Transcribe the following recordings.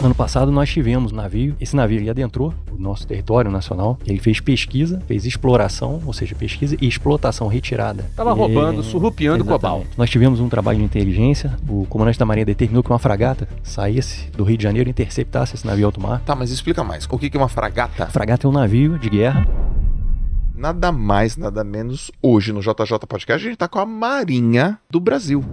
Ano passado nós tivemos um navio, esse navio ele adentrou o nosso território nacional, ele fez pesquisa, fez exploração, ou seja, pesquisa e explotação retirada. Tava roubando, surrupiando cobalto. Nós tivemos um trabalho de inteligência, o comandante da Marinha determinou que uma fragata saísse do Rio de Janeiro e interceptasse esse navio alto mar. Tá, mas explica mais, o que é uma fragata? A fragata é um navio de guerra. Nada mais, nada menos, hoje no JJ Podcast a gente tá com a Marinha do Brasil.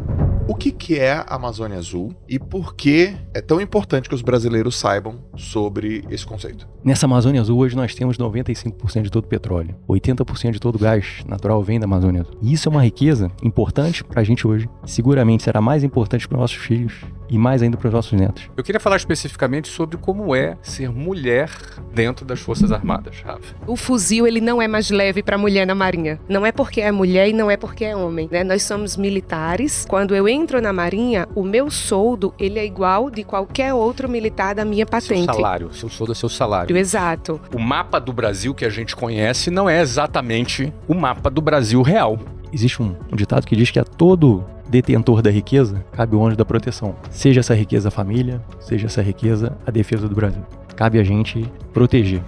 O que é a Amazônia Azul e por que é tão importante que os brasileiros saibam sobre esse conceito? Nessa Amazônia Azul hoje nós temos 95% de todo o petróleo, 80% de todo o gás natural vem da Amazônia Azul. E isso é uma riqueza importante pra gente hoje, seguramente será mais importante para nossos filhos e mais ainda para os nossos netos. Eu queria falar especificamente sobre como é ser mulher dentro das Forças Armadas, Rafa. O fuzil, ele não é mais leve para mulher na Marinha. Não é porque é mulher e não é porque é homem, né? Nós somos militares. Quando eu entro na Marinha, o meu soldo, ele é igual de qualquer outro militar da minha patente. Seu salário, seu soldo é seu salário. Exato. O mapa do Brasil que a gente conhece não é exatamente o mapa do Brasil real. Existe um ditado que diz que a todo detentor da riqueza cabe o anjo da proteção. Seja essa riqueza a família, seja essa riqueza a defesa do Brasil. Cabe a gente proteger.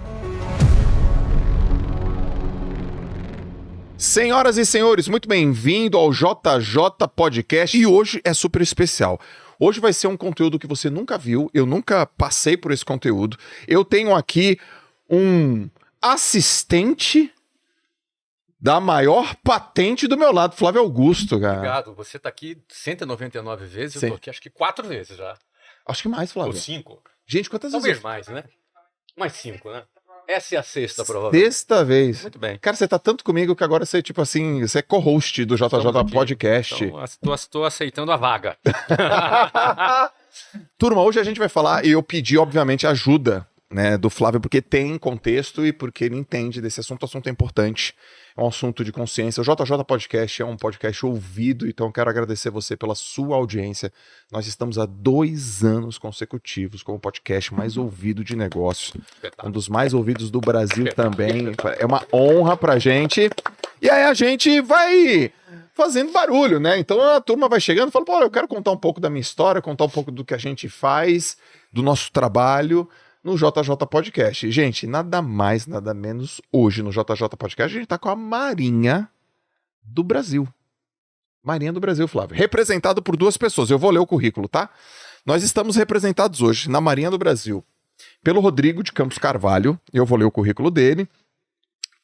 Senhoras e senhores, muito bem-vindo ao JJ Podcast e hoje é super especial. Hoje vai ser um conteúdo que você nunca viu, eu nunca passei por esse conteúdo. Eu tenho aqui um assistente da maior patente do meu lado, Flávio Augusto, cara. Obrigado, você tá aqui 199 vezes, Sim. eu tô aqui acho que 4 vezes já. Acho que mais, Flávio. Ou 5. Gente, quantas Talvez vezes? mais, né? Mais 5, né? Essa é a sexta, provavelmente. Sexta vez. Muito bem. Cara, você tá tanto comigo que agora você, tipo assim, você é co-host do JJ Estamos aqui. Podcast. Então, estou aceitando a vaga. Turma, hoje a gente vai falar, e eu pedi, obviamente, ajuda, né, do Flávio, porque tem contexto e porque ele entende desse assunto. O assunto é importante, é um assunto de consciência. O JJ Podcast é um podcast ouvido, então eu quero agradecer você pela sua audiência. Nós estamos há 2 anos consecutivos como o podcast mais ouvido de negócios. Um dos mais ouvidos do Brasil também. É uma honra pra gente. E aí a gente vai fazendo barulho, né? Então a turma vai chegando e fala, pô, eu quero contar um pouco da minha história, contar um pouco do que a gente faz, do nosso trabalho no JJ Podcast. Gente, nada mais, nada menos, hoje no JJ Podcast a gente tá com a Marinha do Brasil. Marinha do Brasil, Flávio. Representado por 2 pessoas. Eu vou ler o currículo, tá? Nós estamos representados hoje na Marinha do Brasil pelo Rodrigo de Campos Carvalho. Eu vou ler o currículo dele.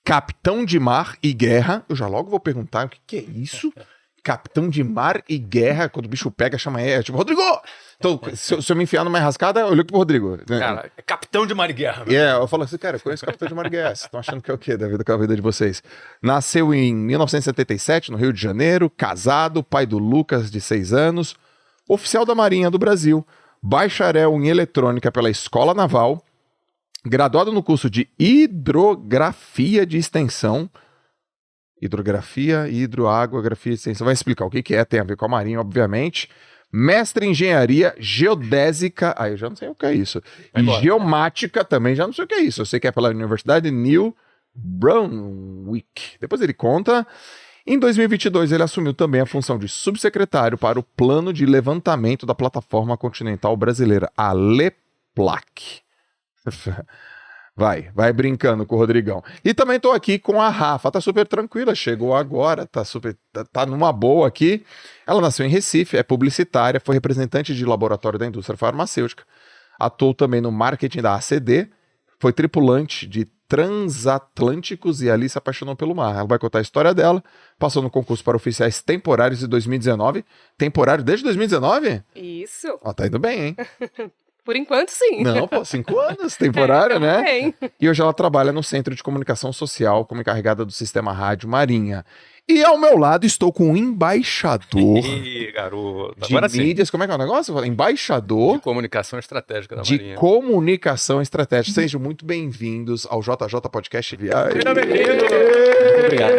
Capitão de Mar e Guerra. Eu já logo vou perguntar o que é isso? Capitão de Mar e Guerra. Quando o bicho pega, chama ele. Tipo, Rodrigo! Então, se eu me enfiar numa enrascada, eu ligo pro Rodrigo. Cara, é capitão de mar e guerra. Eu falo assim, cara, eu conheço o Capitão de Mar e Guerra. Vocês estão achando que é o quê da vida com a vida de vocês? Nasceu em 1977, no Rio de Janeiro. Casado, pai do Lucas, de 6 anos. Oficial da Marinha do Brasil. Bacharel em eletrônica pela Escola Naval. Graduado no curso de hidrografia de extensão. Hidrografia, hidroágua, grafia de extensão. Vai explicar o que é, tem a ver com a Marinha, obviamente. Mestre em engenharia geodésica. Eu já não sei o que é isso. E geomática também, já não sei o que é isso. Eu sei que é pela Universidade New Brunswick. Depois ele conta. Em 2022, ele assumiu também a função de subsecretário para o Plano de Levantamento da Plataforma Continental Brasileira, a LEPLAC. Vai brincando com o Rodrigão. E também tô aqui com a Rafa, tá super tranquila, chegou agora, tá numa boa aqui. Ela nasceu em Recife, é publicitária, foi representante de laboratório da indústria farmacêutica, atuou também no marketing da ACD, foi tripulante de transatlânticos e ali se apaixonou pelo mar. Ela vai contar a história dela, passou no concurso para oficiais temporários de 2019. Temporário desde 2019? Isso. Ó, tá indo bem, hein? Por enquanto, sim. Não, 5 anos, temporário, né? Bem. E hoje ela trabalha no Centro de Comunicação Social como encarregada do Sistema Rádio Marinha. E ao meu lado estou com o embaixador Ih, garoto. de Agora sim. mídias, como é que é o negócio? Embaixador De comunicação estratégica da de Marinha. comunicação estratégica. Sejam muito bem-vindos ao JJ Podcast. Seja bem-vindo. Obrigado.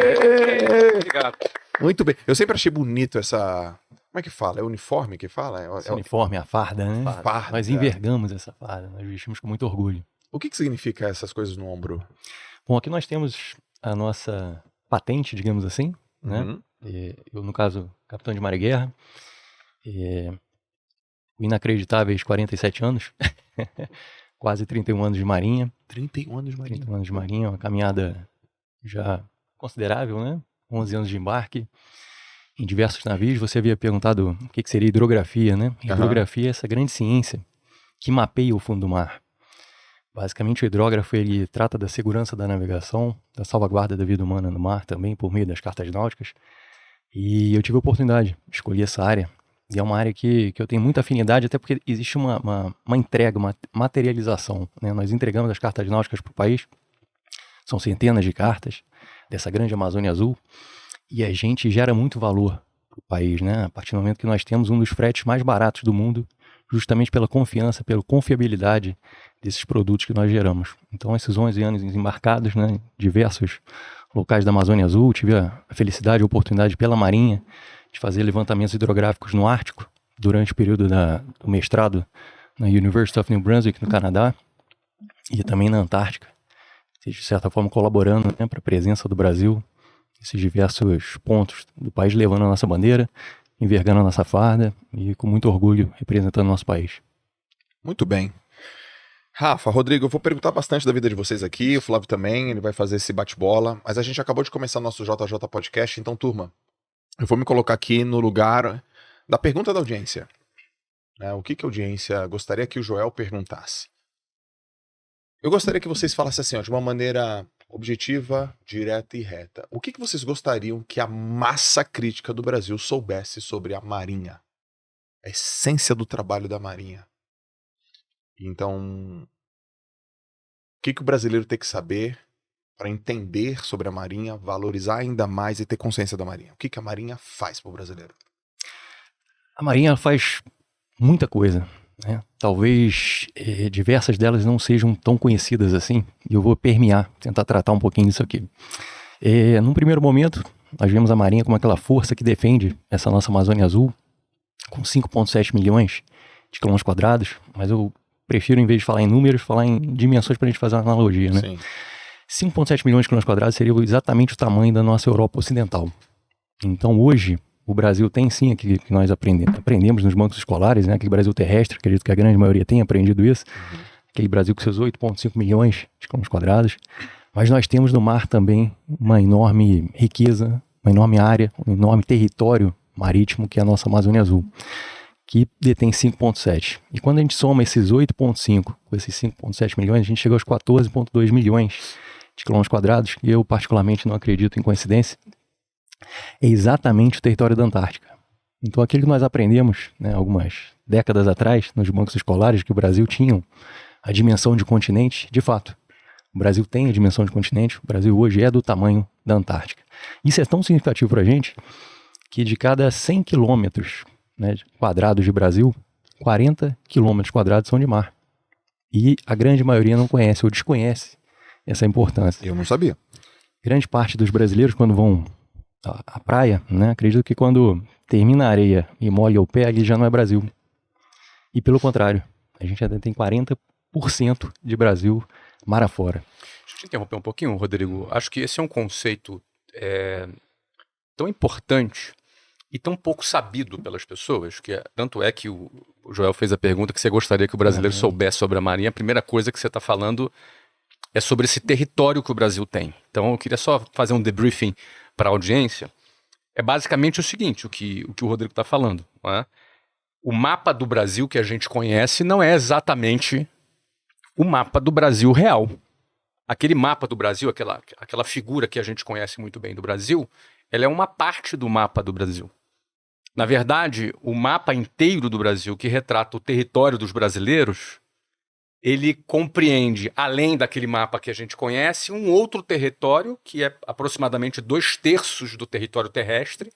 Obrigado. Muito bem. Eu sempre achei bonito essa... Como é que fala? É uniforme que fala? Esse uniforme, a farda, né? Farda. Nós envergamos essa farda, nós vestimos com muito orgulho. O que significa essas coisas no ombro? Bom, aqui nós temos a nossa patente, digamos assim, né? Uhum. Eu, no caso, capitão de mar e guerra, inacreditáveis 47 anos. Quase 31 anos de marinha. 31 anos de marinha. 31 anos de marinha, uma caminhada já considerável, né? 11 anos de embarque em diversos navios. Você havia perguntado o que seria hidrografia, né? Hidrografia é essa grande ciência que mapeia o fundo do mar. Basicamente, o hidrógrafo ele trata da segurança da navegação, da salvaguarda da vida humana no mar também, por meio das cartas náuticas. E eu tive a oportunidade de escolher essa área. E é uma área que eu tenho muita afinidade, até porque existe uma entrega, uma materialização, né? Nós entregamos as cartas náuticas para o país. São centenas de cartas dessa grande Amazônia Azul. E a gente gera muito valor para o país, né? A partir do momento que nós temos um dos fretes mais baratos do mundo, justamente pela confiança, pela confiabilidade desses produtos que nós geramos. Então, esses 11 anos embarcados, né, em diversos locais da Amazônia Azul, tive a felicidade e a oportunidade pela Marinha de fazer levantamentos hidrográficos no Ártico durante o período do mestrado na University of New Brunswick, no Canadá, e também na Antártica, de certa forma colaborando, né, para a presença do Brasil nesses diversos pontos do país, levando a nossa bandeira, envergando a nossa farda e com muito orgulho representando o nosso país. Muito bem. Rafa, Rodrigo, eu vou perguntar bastante da vida de vocês aqui, o Flávio também, ele vai fazer esse bate-bola, mas a gente acabou de começar nosso JJ Podcast, então, turma, eu vou me colocar aqui no lugar da pergunta da audiência. O que a audiência gostaria que o Joel perguntasse? Eu gostaria que vocês falassem assim, de uma maneira objetiva, direta e reta. O que vocês gostariam que a massa crítica do Brasil soubesse sobre a Marinha? A essência do trabalho da Marinha. Então, o que o brasileiro tem que saber para entender sobre a Marinha, valorizar ainda mais e ter consciência da Marinha? O que a Marinha faz para o brasileiro? A Marinha faz muita coisa, né? Talvez diversas delas não sejam tão conhecidas assim, e eu vou tentar tratar um pouquinho disso aqui. Num primeiro momento, nós vemos a Marinha como aquela força que defende essa nossa Amazônia Azul, com 5,7 milhões de quilômetros quadrados, mas eu prefiro, em vez de falar em números, falar em dimensões para a gente fazer uma analogia, né? Sim. 5,7 milhões de quilômetros quadrados seria exatamente o tamanho da nossa Europa Ocidental. Então, hoje, o Brasil tem sim aquilo que nós aprendemos nos bancos escolares, né? Aquele Brasil terrestre, acredito que a grande maioria tenha aprendido isso. Aquele Brasil com seus 8,5 milhões de quilômetros quadrados. Mas nós temos no mar também uma enorme riqueza, uma enorme área, um enorme território marítimo, que é a nossa Amazônia Azul, que detém 5,7. E quando a gente soma esses 8,5 com esses 5,7 milhões, a gente chega aos 14,2 milhões de quilômetros quadrados, e eu particularmente não acredito em coincidência. É exatamente o território da Antártica. Então aquilo que nós aprendemos, né, algumas décadas atrás, nos bancos escolares, que o Brasil tinha a dimensão de continente, de fato, o Brasil tem a dimensão de continente, o Brasil hoje é do tamanho da Antártica. Isso é tão significativo para a gente, que de cada 100 quilômetros, né, quadrados de Brasil, 40 quilômetros quadrados são de mar. E a grande maioria não conhece ou desconhece essa importância. Eu não sabia. Grande parte dos brasileiros, quando vão à praia, né, acredito que quando termina a areia e molha o pé, ali já não é Brasil. E pelo contrário, a gente ainda tem 40% de Brasil mar afora. Deixa eu te interromper um pouquinho, Rodrigo. Acho que esse é um conceito tão importante e tão pouco sabido pelas pessoas, tanto é que o Joel fez a pergunta que você gostaria que o brasileiro soubesse sobre a Marinha. A primeira coisa que você está falando é sobre esse território que o Brasil tem. Então eu queria só fazer um debriefing para a audiência. É basicamente o seguinte, o que o Rodrigo está falando, não é? O mapa do Brasil que a gente conhece não é exatamente o mapa do Brasil real. Aquele mapa do Brasil, aquela figura que a gente conhece muito bem do Brasil, ela é uma parte do mapa do Brasil. Na verdade, o mapa inteiro do Brasil, que retrata o território dos brasileiros, ele compreende, além daquele mapa que a gente conhece, um outro território, que é aproximadamente 2/3 do território terrestre.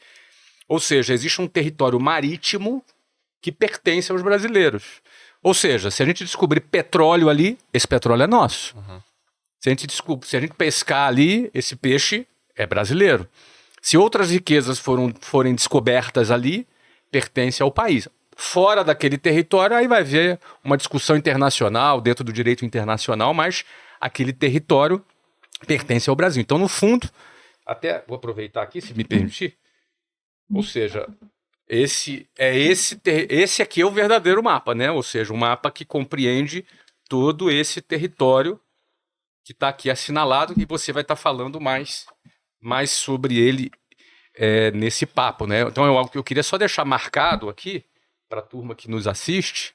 Ou seja, existe um território marítimo que pertence aos brasileiros. Ou seja, se a gente descobrir petróleo ali, esse petróleo é nosso. Uhum. Se a gente pescar ali, esse peixe é brasileiro. Se outras riquezas forem descobertas ali, pertence ao país. Fora daquele território, aí vai haver uma discussão internacional, dentro do direito internacional, mas aquele território pertence ao Brasil. Então, no fundo, até vou aproveitar aqui, se me permitir, ou seja, esse aqui é o verdadeiro mapa, né? Ou seja, um mapa que compreende todo esse território que está aqui assinalado e você vai estar falando mais sobre ele nesse papo, né? Então eu queria só deixar marcado aqui para a turma que nos assiste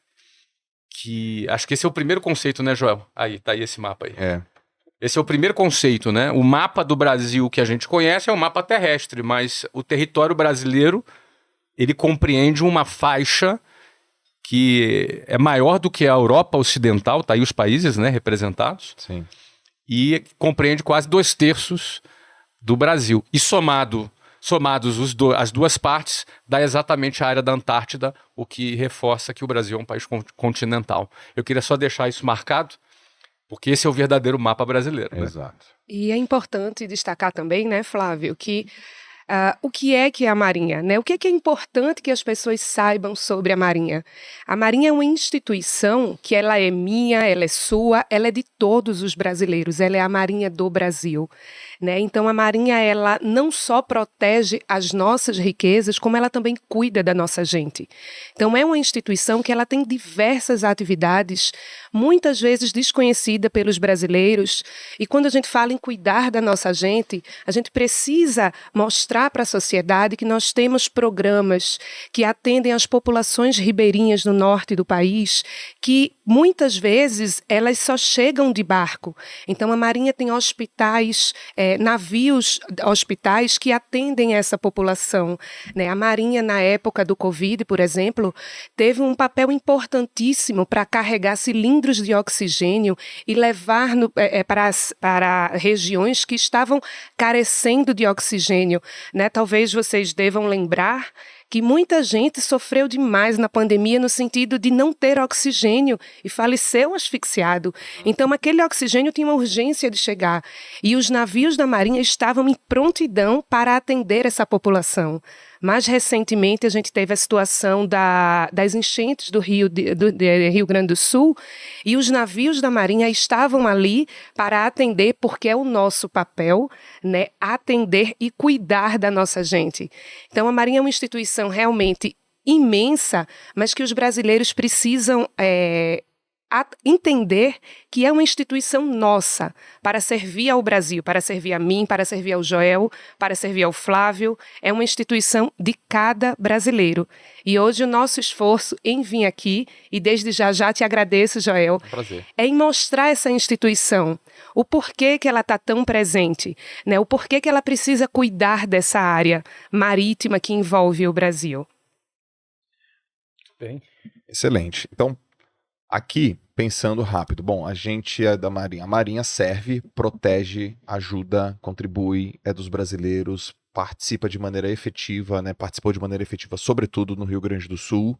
que acho que esse é o primeiro conceito, né, Joel? Aí, tá aí esse mapa aí. Esse é o primeiro conceito, né? O mapa do Brasil que a gente conhece é o mapa terrestre, mas o território brasileiro, ele compreende uma faixa que é maior do que a Europa Ocidental, tá aí os países, né, representados. Sim. E compreende quase 2/3 do Brasil. E somados as duas partes, dá exatamente a área da Antártida, o que reforça que o Brasil é um país continental. Eu queria só deixar isso marcado, porque esse é o verdadeiro mapa brasileiro. Né? Exato. E é importante destacar também, né, Flávio, que o que é a Marinha, né? O que é importante que as pessoas saibam sobre a Marinha? A Marinha é uma instituição que ela é minha, ela é sua, ela é de todos os brasileiros, ela é a Marinha do Brasil. Né? Então a Marinha ela não só protege as nossas riquezas, como ela também cuida da nossa gente. Então é uma instituição que ela tem diversas atividades, muitas vezes desconhecida pelos brasileiros, e quando a gente fala em cuidar da nossa gente, a gente precisa mostrar para a sociedade que nós temos programas que atendem às populações ribeirinhas no norte do país, que muitas vezes elas só chegam de barco. Então a Marinha tem hospitais, navios, hospitais que atendem essa população. Né? A Marinha, na época do Covid, por exemplo, teve um papel importantíssimo para carregar cilindros de oxigênio e levar para regiões que estavam carecendo de oxigênio. Né? Talvez vocês devam lembrar que muita gente sofreu demais na pandemia no sentido de não ter oxigênio e faleceu asfixiado. Então, aquele oxigênio tinha uma urgência de chegar. E os navios da Marinha estavam em prontidão para atender essa população. Mais recentemente, a gente teve a situação das enchentes do Rio Grande do Sul e os navios da Marinha estavam ali para atender, porque é o nosso papel, né, atender e cuidar da nossa gente. Então, a Marinha é uma instituição realmente imensa, mas que os brasileiros precisam entender que é uma instituição nossa para servir ao Brasil, para servir a mim, para servir ao Joel, para servir ao Flávio. É uma instituição de cada brasileiro. E hoje o nosso esforço em vir aqui, e desde já te agradeço, Joel, Prazer. é em mostrar essa instituição, o porquê que ela está tão presente, né? O porquê que ela precisa cuidar dessa área marítima que envolve o Brasil. Bem. Excelente. Então, aqui, pensando rápido, bom, a gente é da Marinha. A Marinha serve, protege, ajuda, contribui, é dos brasileiros, participa de maneira efetiva, né? Participou de maneira efetiva, sobretudo no Rio Grande do Sul.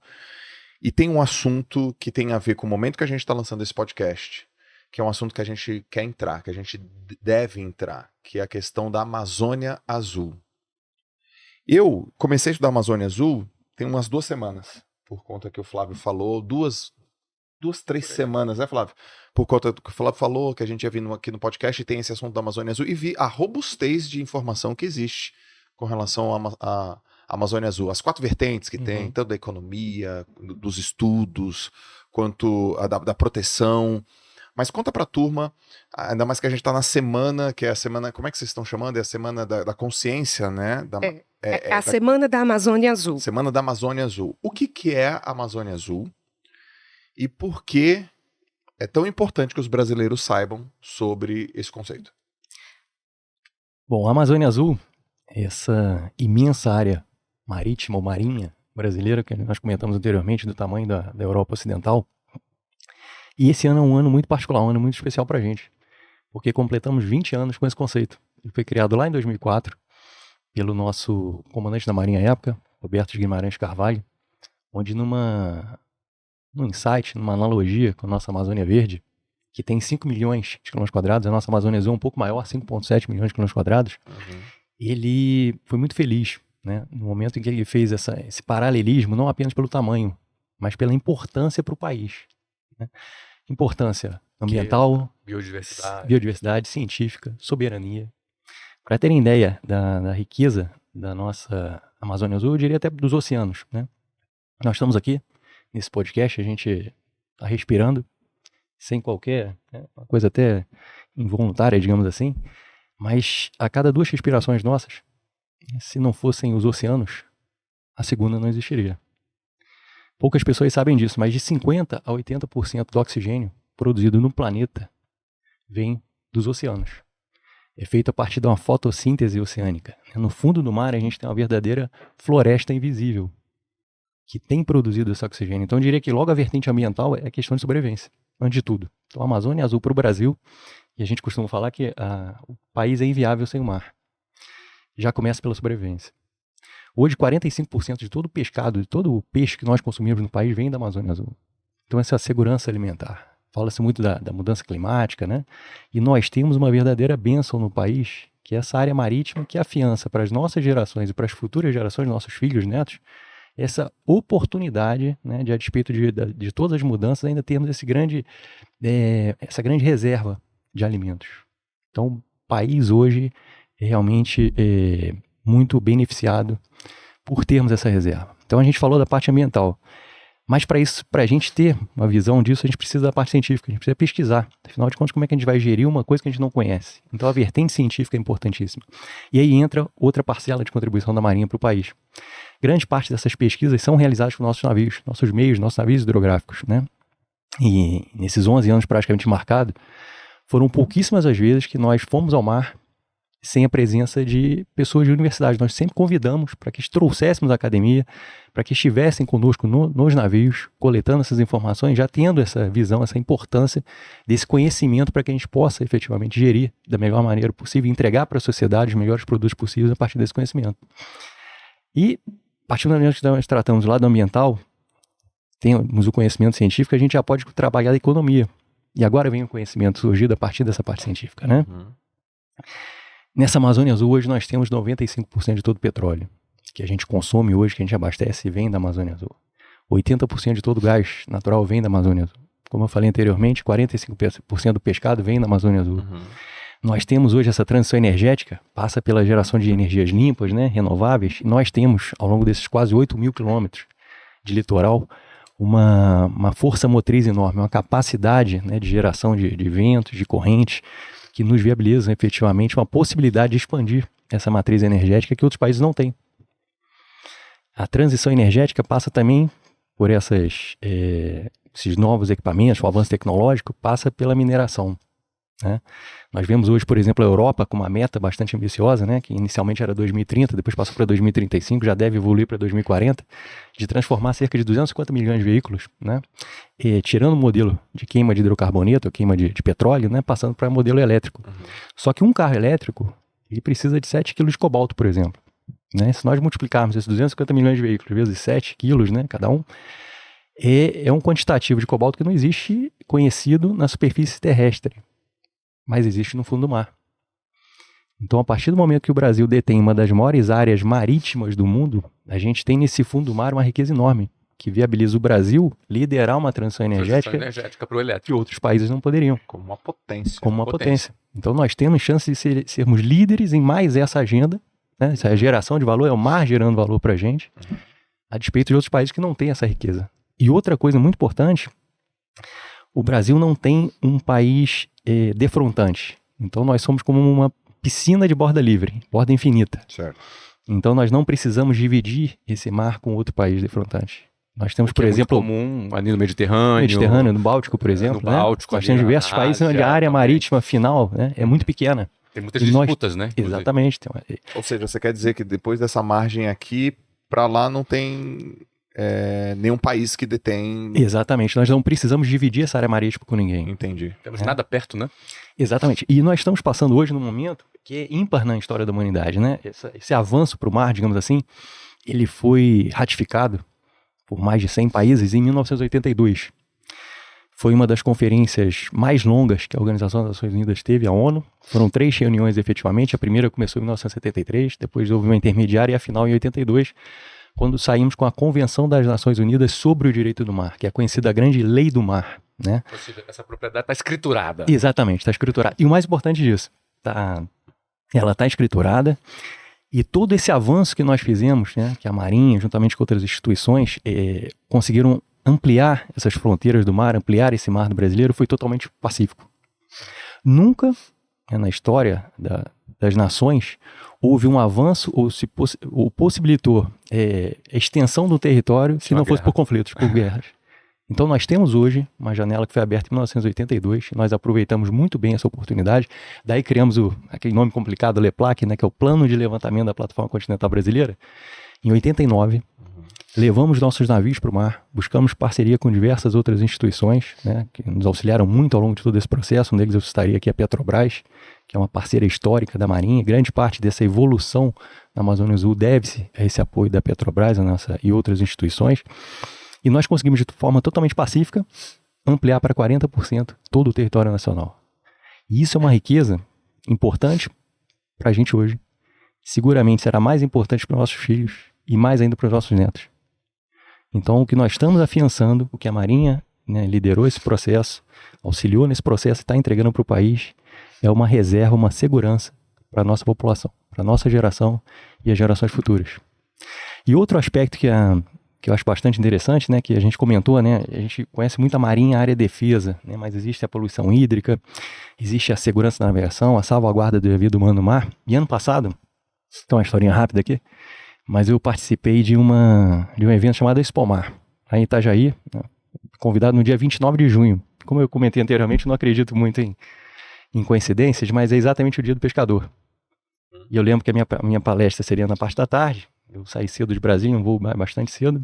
E tem um assunto que tem a ver com o momento que a gente está lançando esse podcast, que é um assunto que a gente quer entrar, que a gente deve entrar, que é a questão da Amazônia Azul. Eu comecei a estudar a Amazônia Azul tem umas 2 semanas, por conta que o Flávio falou, 3 semanas, né, Flávio? Por conta do que o Flávio falou, que a gente ia vir aqui no podcast e tem esse assunto da Amazônia Azul, e vi a robustez de informação que existe com relação à Amazônia Azul. As 4 vertentes que tem, tanto da economia, dos estudos, quanto da proteção. Mas conta pra turma, ainda mais que a gente tá na semana, que é a semana, como é que vocês estão chamando? É a semana da consciência, né? É a Semana da Amazônia Azul. Semana da Amazônia Azul. O que é a Amazônia Azul? E por que é tão importante que os brasileiros saibam sobre esse conceito? Bom, a Amazônia Azul é essa imensa área marítima ou marinha brasileira, que nós comentamos anteriormente, do tamanho da Europa Ocidental. E esse ano é um ano muito particular, um ano muito especial para a gente, porque completamos 20 anos com esse conceito. Ele foi criado lá em 2004 pelo nosso comandante da Marinha à época, Roberto de Guimarães Carvalho, onde num insight, numa analogia com a nossa Amazônia Verde, que tem 5 milhões de quilômetros quadrados, a nossa Amazônia Azul é um pouco maior, 5,7 milhões de quilômetros quadrados, ele foi muito feliz, né, no momento em que ele fez esse paralelismo, não apenas pelo tamanho, mas pela importância para o país. Né? Importância ambiental, biodiversidade científica, soberania. Para terem ideia da riqueza da nossa Amazônia Azul, eu diria até dos oceanos, né? Nós estamos aqui, nesse podcast, a gente está respirando, sem qualquer, né, uma coisa até involuntária, digamos assim, mas a cada 2 respirações nossas, se não fossem os oceanos, a segunda não existiria. Poucas pessoas sabem disso, mas de 50% a 80% do oxigênio produzido no planeta vem dos oceanos. É feito a partir de uma fotossíntese oceânica. No fundo do mar, a gente tem uma verdadeira floresta invisível que tem produzido esse oxigênio. Então, eu diria que logo a vertente ambiental é questão de sobrevivência, antes de tudo. Então, a Amazônia é azul para o Brasil, e a gente costuma falar que o país é inviável sem o mar. Já começa pela sobrevivência. Hoje, 45% de todo o pescado, de todo o peixe que nós consumimos no país vem da Amazônia Azul. Então, essa é a segurança alimentar. Fala-se muito da mudança climática, né? E nós temos uma verdadeira bênção no país, que é essa área marítima que afiança para as nossas gerações e para as futuras gerações, nossos filhos, netos, essa oportunidade, né, de a despeito de todas as mudanças, ainda termos essa grande reserva de alimentos. Então, o país hoje é realmente muito beneficiado por termos essa reserva. Então, a gente falou da parte ambiental. Mas para isso, para a gente ter uma visão disso, a gente precisa da parte científica, a gente precisa pesquisar. Afinal de contas, como é que a gente vai gerir uma coisa que a gente não conhece? Então a vertente científica é importantíssima. E aí entra outra parcela de contribuição da Marinha para o país. Grande parte dessas pesquisas são realizadas por nossos navios, nossos meios, nossos navios hidrográficos, né? E nesses 11 anos praticamente marcados, foram pouquíssimas as vezes que nós fomos ao mar sem a presença de pessoas de universidade. Nós sempre convidamos para que trouxéssemos a academia, para que estivessem conosco nos navios, coletando essas informações, já tendo essa visão, essa importância desse conhecimento para que a gente possa efetivamente gerir da melhor maneira possível, entregar para a sociedade os melhores produtos possíveis a partir desse conhecimento. E, a partir do momento que nós tratamos do lado ambiental, temos o conhecimento científico, a gente já pode trabalhar a economia. E agora vem o conhecimento surgido a partir dessa parte científica, né? Nessa Amazônia Azul, hoje nós temos 95% de todo o petróleo que a gente consome hoje, que a gente abastece, vem da Amazônia Azul. 80% de todo o gás natural vem da Amazônia Azul. Como eu falei anteriormente, 45% do pescado vem da Amazônia Azul. Nós temos hoje essa transição energética, passa pela geração de energias limpas, né, renováveis. E nós temos, ao longo desses quase 8 mil quilômetros de litoral, uma força motriz enorme, uma capacidade, né, de geração de ventos, de correntes, que nos viabilizam efetivamente uma possibilidade de expandir essa matriz energética que outros países não têm. A transição energética passa também por esses novos equipamentos, o avanço tecnológico passa pela mineração, né? Nós vemos hoje, por exemplo, a Europa com uma meta bastante ambiciosa, né, que inicialmente era 2030, depois passou para 2035, já deve evoluir para 2040, de transformar cerca de 250 milhões de veículos, né, tirando o modelo de queima de hidrocarboneto, queima de petróleo, né, passando para modelo elétrico. Só que um carro elétrico ele precisa de 7 quilos de cobalto, por exemplo. Né? Se nós multiplicarmos esses 250 milhões de veículos vezes 7 quilos, né, cada um, é um quantitativo de cobalto que não existe conhecido na superfície terrestre, mas existe no fundo do mar. Então, a partir do momento que o Brasil detém uma das maiores áreas marítimas do mundo, a gente tem nesse fundo do mar uma riqueza enorme, que viabiliza o Brasil liderar uma transição energética para o elétrico. Que outros países não poderiam. Como uma potência. Como uma potência. Então, nós temos chance de sermos líderes em mais essa agenda, né? Essa geração de valor, é o mar gerando valor para a gente, a despeito de outros países que não têm essa riqueza. E outra coisa muito importante, o Brasil não tem um país defrontante. Então, nós somos como uma piscina de borda livre, borda infinita. Certo. Então, nós não precisamos dividir esse mar com outro país defrontante. Nós temos, por exemplo, comum ali no Mediterrâneo, no Báltico, por exemplo. No Báltico, nós temos diversos países onde a área marítima final, né, é muito pequena. Tem muitas disputas, né? Exatamente. Ou seja, você quer dizer que depois dessa margem aqui, para lá não tem nenhum país que detém... Exatamente. Nós não precisamos dividir essa área marítima com ninguém. Entendi. Temos nada perto, né? Exatamente. E nós estamos passando hoje num momento que é ímpar na história da humanidade, né? Esse avanço para o mar, digamos assim, ele foi ratificado por mais de 100 países em 1982. Foi uma das conferências mais longas que a Organização das Nações Unidas teve, a ONU. Foram 3 reuniões efetivamente. A primeira começou em 1973, depois houve uma intermediária e a final em 82, quando saímos com a Convenção das Nações Unidas sobre o Direito do Mar, que é a conhecida Grande Lei do Mar, né? Ou seja, essa propriedade está escriturada. Exatamente, está escriturada. E o mais importante disso, ela está escriturada E todo esse avanço que nós fizemos, né, que a Marinha, juntamente com outras instituições, conseguiram ampliar essas fronteiras do mar, ampliar esse mar do brasileiro, foi totalmente pacífico. Nunca, né, na história das nações, houve um avanço ou possibilitou a extensão do território se não fosse por conflitos, por guerras. Então nós temos hoje uma janela que foi aberta em 1982, nós aproveitamos muito bem essa oportunidade, daí criamos aquele nome complicado, LEPLAC, né, que é o Plano de Levantamento da Plataforma Continental Brasileira. Em 89, levamos nossos navios para o mar, buscamos parceria com diversas outras instituições, né, que nos auxiliaram muito ao longo de todo esse processo. Um deles eu citaria aqui a Petrobras, que é uma parceira histórica da Marinha. Grande parte dessa evolução na Amazônia Azul deve-se a esse apoio da Petrobras e outras instituições. E nós conseguimos, de forma totalmente pacífica, ampliar para 40% todo o território nacional. E isso é uma riqueza importante para a gente hoje. Seguramente será mais importante para os nossos filhos e mais ainda para os nossos netos. Então, o que nós estamos afiançando, o que a Marinha, né, liderou esse processo, auxiliou nesse processo e está entregando para o país, é uma reserva, uma segurança para a nossa população, para a nossa geração e as gerações futuras. E outro aspecto que eu acho bastante interessante, né, que a gente comentou, né, a gente conhece muito a Marinha, a área de defesa, né, mas existe a poluição hídrica, existe a segurança da navegação, a salvaguarda da vida humana no mar. E ano passado, então uma historinha rápida aqui, mas eu participei de um evento chamado Expomar, aí em Itajaí, né, convidado no dia 29 de junho. Como eu comentei anteriormente, eu não acredito muito em coincidências, mas é exatamente o dia do pescador. E eu lembro que a minha palestra seria na parte da tarde. Eu saí cedo de Brasília, um voo bastante cedo,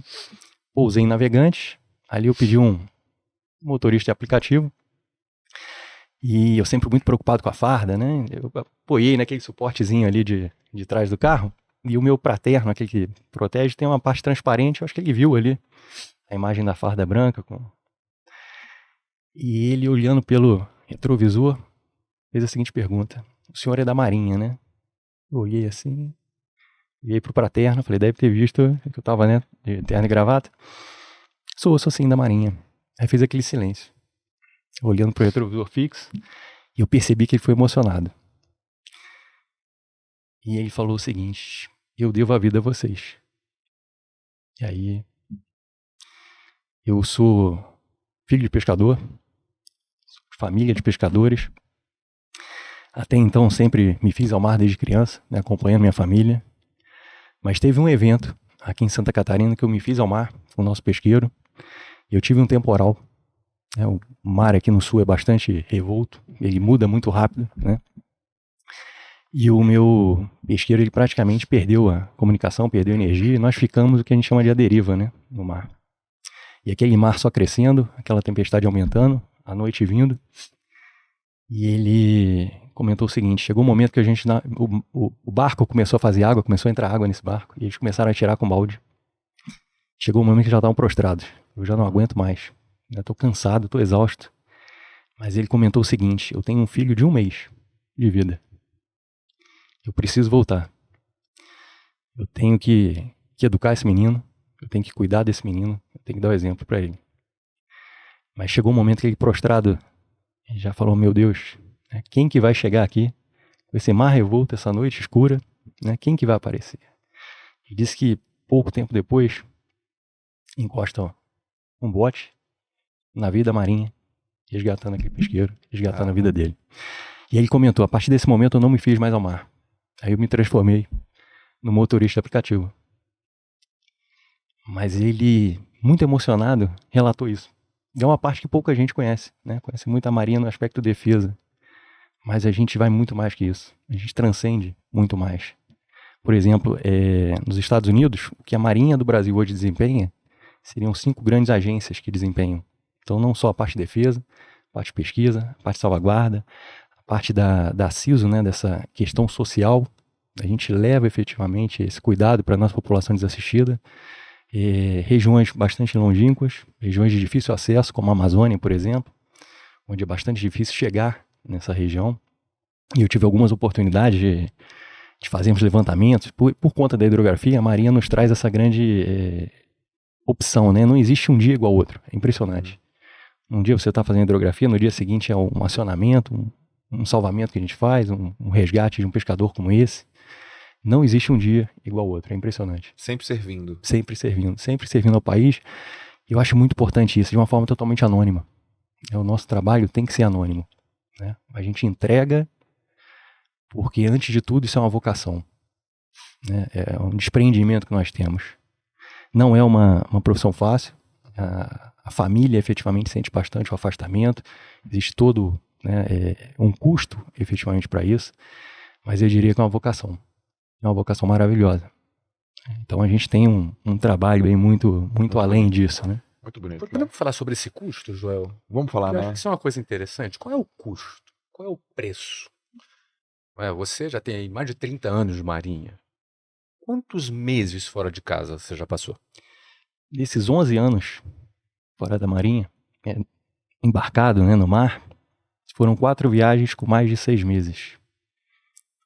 pousei em Navegantes, ali eu pedi um motorista de aplicativo, e eu sempre muito preocupado com a farda, né, eu apoiei naquele suportezinho ali de trás do carro, e o meu praterno, aquele que protege, tem uma parte transparente, eu acho que ele viu ali a imagem da farda branca, e ele olhando pelo retrovisor, fez a seguinte pergunta: o senhor é da Marinha, né? Eu olhei assim, olhei pro praterno, falei, deve ter visto que eu tava, né, de terno e gravata. Sou sim da Marinha. Aí fez aquele silêncio, olhando pro retrovisor fixo, e eu percebi que ele foi emocionado. E ele falou o seguinte: eu devo a vida a vocês. E aí, eu sou filho de pescador, família de pescadores. Até então sempre me fiz ao mar desde criança, né, acompanhando minha família. Mas teve um evento aqui em Santa Catarina que eu me fiz ao mar com o nosso pesqueiro. Eu tive um temporal. Né, o mar aqui no sul é bastante revolto, ele muda muito rápido, né? E o meu pesqueiro, ele praticamente perdeu a comunicação, perdeu a energia, e nós ficamos o que a gente chama de a deriva, né, no mar. E aquele mar só crescendo, aquela tempestade aumentando, a noite vindo. E ele comentou o seguinte: chegou um momento que o barco começou a fazer água, começou a entrar água nesse barco, e eles começaram a tirar com balde. Chegou um momento que já estavam prostrados, eu já não aguento mais, já estou cansado, estou exausto. Mas ele comentou o seguinte: eu tenho um filho de 1 mês de vida, eu preciso voltar, eu tenho que educar esse menino, eu tenho que cuidar desse menino, eu tenho que dar o exemplo para ele. Mas chegou um momento que ele, prostrado, já falou: meu Deus, né, quem que vai chegar aqui com esse mar revolto, essa noite escura, né, quem que vai aparecer? Ele disse que pouco tempo depois encosta um bote na navio da Marinha, resgatando aquele pesqueiro, resgatando a vida dele. E aí ele comentou: a partir desse momento eu não me fiz mais ao mar. Aí eu me transformei no motorista de aplicativo. Mas ele, muito emocionado, relatou isso. É uma parte que pouca gente conhece, né? Conhece muito a Marinha no aspecto defesa. Mas a gente vai muito mais que isso. A gente transcende muito mais. Por exemplo, nos Estados Unidos, o que a Marinha do Brasil hoje desempenha seriam 5 grandes agências que desempenham. Então, não só a parte de defesa, a parte de pesquisa, a parte de salvaguarda, a parte da CISO, né, dessa questão social. A gente leva efetivamente esse cuidado para a nossa população desassistida. Regiões bastante longínquas, regiões de difícil acesso, como a Amazônia, por exemplo, onde é bastante difícil chegar nessa região. E eu tive algumas oportunidades de fazermos levantamentos. Por conta da hidrografia, a Marinha nos traz essa grande opção, né? Não existe um dia igual ao outro, é impressionante. Um dia você está fazendo hidrografia, no dia seguinte é um acionamento, um salvamento que a gente faz, um resgate de um pescador como esse. Não existe um dia igual ao outro, é impressionante. Sempre servindo. Sempre servindo ao país. E eu acho muito importante isso, de uma forma totalmente anônima. O nosso trabalho tem que ser anônimo, né? A gente entrega porque, antes de tudo, isso é uma vocação, né? É um desprendimento que nós temos. Não é uma profissão fácil. A família efetivamente sente bastante o afastamento. Existe todo, né, um custo efetivamente para isso. Mas eu diria que é uma vocação. É uma vocação maravilhosa. Então a gente tem um trabalho aí muito além disso, né? Muito bonito. Podemos falar sobre esse custo, Joel? Vamos falar, Eu acho né? que isso é uma coisa interessante. Qual é o custo? Qual é o preço? Você já tem aí mais de 30 anos de marinha. Quantos meses fora de casa você já passou? Desses 11 anos fora da marinha, embarcado, né, no mar, foram 4 viagens com mais de 6 meses.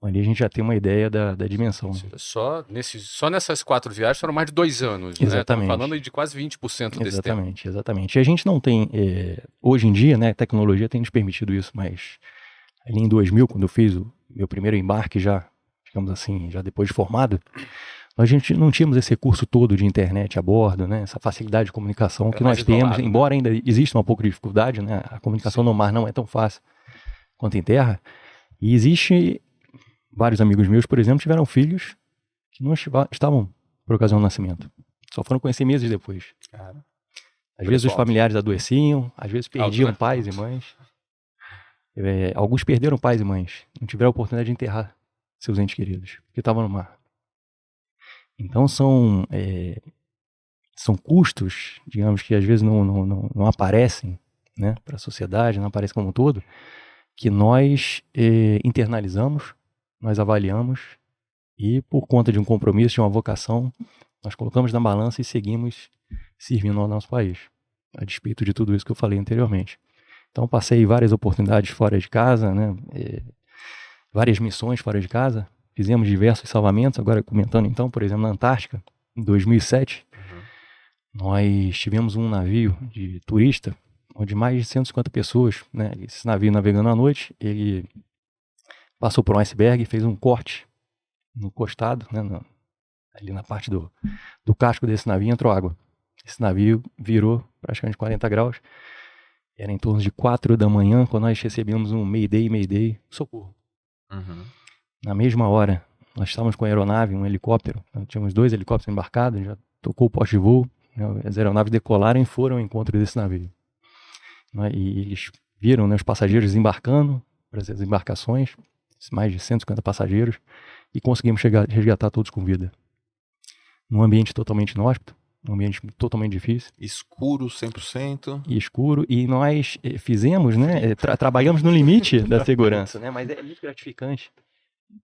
Ali a gente já tem uma ideia da dimensão. Ou seja, só nessas 4 viagens foram mais de 2 anos, né? Exatamente. Estamos falando aí de quase 20% desse tempo. Exatamente. E a gente não tem, hoje em dia, né, a tecnologia tem nos permitido isso, mas ali em 2000, quando eu fiz o meu primeiro embarque já, digamos assim, já depois de formado, a gente não tínhamos esse recurso todo de internet a bordo, né, essa facilidade de comunicação que nós temos, embora ainda exista um pouco de dificuldade, né, a comunicação no mar não é tão fácil quanto em terra, e existe... Vários amigos meus, por exemplo, tiveram filhos que não estavam por ocasião do nascimento. Só foram conhecer meses depois. Cara, às vezes os familiares adoeciam, às vezes perdiam pais e mães. Alguns perderam pais e mães. Não tiveram a oportunidade de enterrar seus entes queridos, porque estavam no mar. Então são custos, digamos, que às vezes não aparecem, né, para a sociedade, não aparecem como um todo, que nós internalizamos, nós avaliamos e, por conta de um compromisso, de uma vocação, nós colocamos na balança e seguimos servindo ao nosso país, a despeito de tudo isso que eu falei anteriormente. Então, passei várias oportunidades fora de casa, né? Várias missões fora de casa, fizemos diversos salvamentos. Agora, comentando então, por exemplo, na Antártica, em 2007, nós tivemos um navio de turista, onde mais de 150 pessoas, né? Esse navio navegando à noite, ele passou por um iceberg e fez um corte no costado, né, ali na parte do casco desse navio, entrou água. Esse navio virou praticamente 40 graus. Era em torno de 4 da manhã, quando nós recebemos um Mayday, socorro. Na mesma hora, nós estávamos com a aeronave, um helicóptero. Tínhamos 2 helicópteros embarcados, já tocou o poste de voo. As aeronaves decolaram e foram ao encontro desse navio. E eles viram, né, os passageiros desembarcando para as embarcações, mais de 150 passageiros, e conseguimos resgatar todos com vida. Num ambiente totalmente inóspito, um ambiente totalmente difícil. Escuro, 100%. Escuro, e nós fizemos, né, trabalhamos no limite da segurança, né, mas é muito gratificante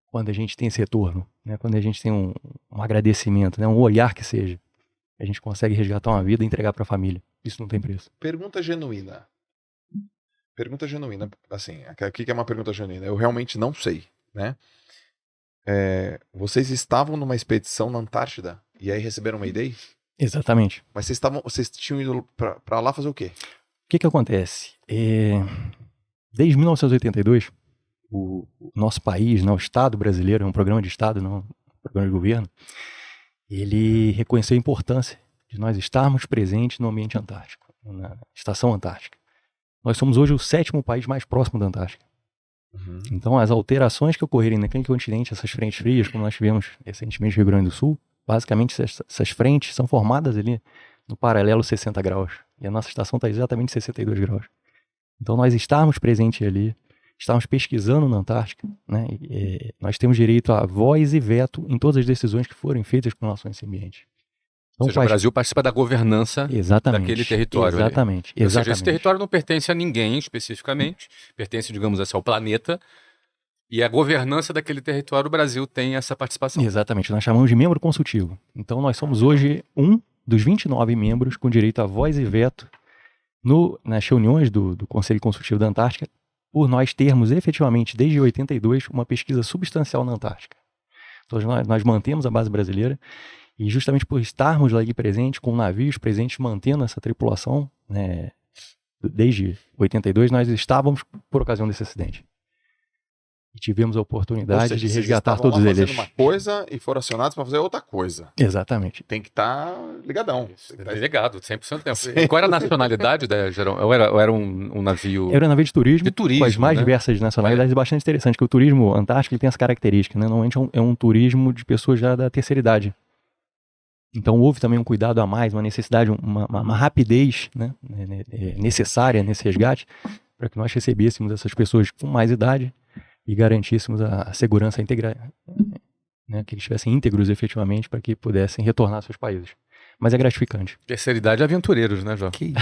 quando a gente tem esse retorno, né, quando a gente tem um agradecimento, né, um olhar que seja. A gente consegue resgatar uma vida e entregar para a família. Isso não tem preço. Pergunta genuína. Assim, aqui que é uma pergunta genuína. Eu realmente não sei, né? Vocês estavam numa expedição na Antártida e aí receberam uma Mayday? Exatamente. Mas vocês tinham ido para lá fazer o quê? O que acontece? Desde 1982, o nosso país, o Estado brasileiro, é um programa de Estado, não um programa de governo, ele reconheceu a importância de nós estarmos presentes no ambiente antártico, na Estação Antártica. Nós somos hoje o 7º país mais próximo da Antártica. Então, as alterações que ocorrerem naquele continente, essas frentes frias, como nós tivemos recentemente no Rio Grande do Sul, basicamente essas frentes são formadas ali no paralelo 60 graus. E a nossa estação está exatamente 62 graus. Então, nós estarmos presentes ali, estamos pesquisando na Antártica, né? Nós temos direito a voz e veto em todas as decisões que forem feitas com relação a esse ambiente. Então, ou seja, o Brasil participa da governança daquele território. Exatamente. Ou seja, esse território não pertence a ninguém especificamente, pertence, digamos assim, ao planeta, e a governança daquele território, o Brasil tem essa participação. Exatamente, nós chamamos de membro consultivo. Então nós somos hoje um dos 29 membros com direito a voz e veto nas reuniões do Conselho Consultivo da Antártica, por nós termos efetivamente, desde 82, uma pesquisa substancial na Antártica. Então nós mantemos a base brasileira. E justamente por estarmos lá presentes, com navios presentes, mantendo essa tripulação, né, desde 82, nós estávamos por ocasião desse acidente. e tivemos a Ou oportunidade seja, de vocês resgatar estavam todos lá eles. fazendo uma coisa e foram acionados para fazer outra coisa. Exatamente. Tem que estar ligadão. Delegado, 100% tempo. E qual era a nacionalidade, Gerão? Ou era um navio... Era um navio de turismo, com as mais né? diversas nacionalidades, bastante interessante, que o turismo antártico ele tem essa característica, né? Normalmente é um turismo de pessoas já da terceira idade. Então houve também um cuidado a mais, uma necessidade, uma rapidez, né, necessária nesse resgate, para que nós recebêssemos essas pessoas com mais idade e garantíssemos a segurança integral, né, que eles estivessem íntegros efetivamente para que pudessem retornar aos seus países. Mas é gratificante. Terceira idade, aventureiros, né, João? Que isso?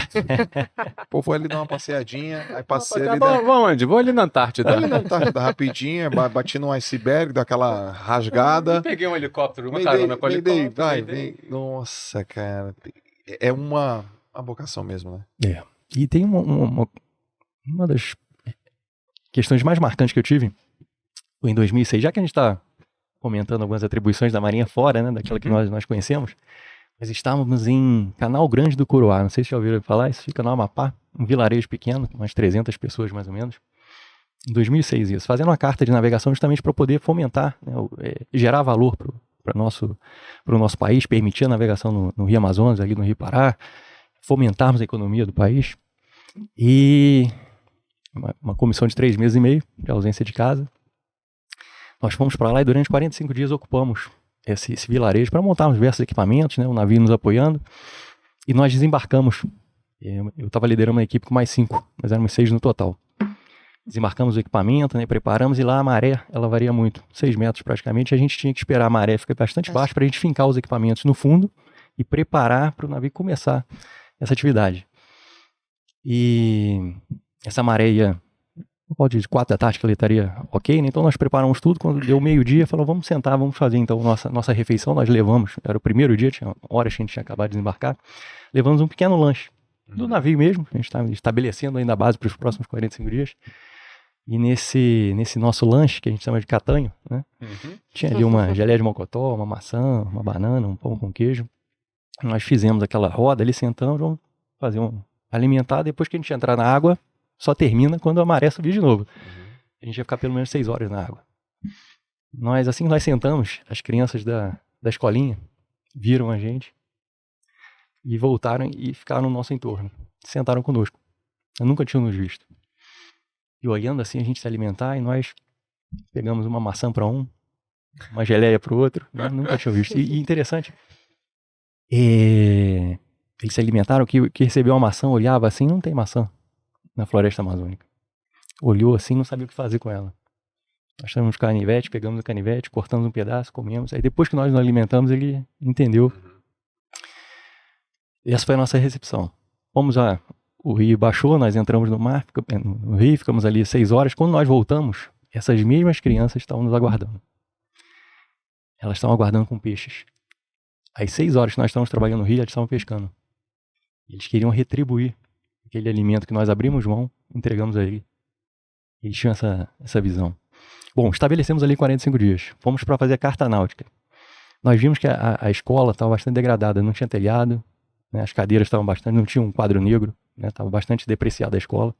Pô, vou ali dar uma passeadinha, aí passei ali... Vamos onde? Vou ali na Antártida. Ali na Antártida, rapidinho, bati num iceberg, dá aquela rasgada. Peguei um helicóptero, uma Mayday, carona com helicóptero. vai, vem. Nossa, cara. É uma vocação mesmo, né? E tem uma das questões mais marcantes que eu tive foi em 2006, já que a gente está comentando algumas atribuições da Marinha fora, né, daquela que nós conhecemos. Nós estávamos em Canal Grande do Coroá, não sei se já ouviram falar, isso fica no Amapá, um vilarejo pequeno, umas 300 pessoas mais ou menos. Em 2006 isso, fazendo uma carta de navegação justamente para poder fomentar, né, gerar valor para o nosso país, permitir a navegação no Rio Amazonas, ali no Rio Pará, fomentarmos a economia do país. E uma comissão de 3 meses e meio de ausência de casa. Nós fomos para lá e durante 45 dias ocupamos esse vilarejo para montarmos diversos equipamentos, né, o navio nos apoiando, e nós desembarcamos. Eu estava liderando uma equipe com mais 5, nós éramos 6 no total. Desembarcamos o equipamento, né, preparamos, e lá a maré, ela varia muito, 6 metros praticamente, e a gente tinha que esperar a maré ficar bastante baixa para a gente fincar os equipamentos no fundo e preparar para o navio começar essa atividade. E essa maré ia, pode de 4 da tarde que ela estaria ok, né? Então nós preparamos tudo, quando deu meio-dia, falou, vamos sentar, vamos fazer então nossa refeição. Nós levamos, era o primeiro dia, tinha horas que a gente tinha acabado de desembarcar, levamos um pequeno lanche do navio mesmo, a gente estava estabelecendo ainda a base para os próximos 45 dias, e nesse nosso lanche, que a gente chama de catanho, né? Tinha ali uma geleia de mocotó, uma maçã, uma banana, um pão com queijo. Nós fizemos aquela roda ali, sentamos, vamos fazer alimentar, depois que a gente entrar na água, só termina quando a maré subir de novo. A gente ia ficar pelo menos 6 horas na água. Assim que nós sentamos, as crianças da escolinha viram a gente e voltaram e ficaram no nosso entorno. Sentaram conosco. Eu nunca tinha nos visto. E olhando assim, a gente se alimentar, e nós pegamos uma maçã para um, uma geleia para o outro. Né? Nunca tinha visto. E interessante, eles se alimentaram, que recebeu uma maçã, olhava assim, não tem maçã na floresta amazônica. Olhou assim, não sabia o que fazer com ela. Nós estamos no canivete, pegamos o canivete, cortamos um pedaço, comemos. Aí depois que nós nos alimentamos, ele entendeu. E essa foi a nossa recepção. O rio baixou, nós entramos no mar, no rio, ficamos ali 6 horas. Quando nós voltamos, essas mesmas crianças estavam nos aguardando. Elas estavam aguardando com peixes. Às 6 horas que nós estávamos trabalhando no rio, eles estavam pescando. Eles queriam retribuir aquele alimento que nós abrimos mão, entregamos a ele. Eles tinham essa visão. Bom, estabelecemos ali 45 dias. Fomos para fazer a carta náutica. Nós vimos que a escola estava bastante degradada, não tinha telhado, né, as cadeiras estavam bastante, não tinha um quadro negro, né, estava bastante depreciada a escola.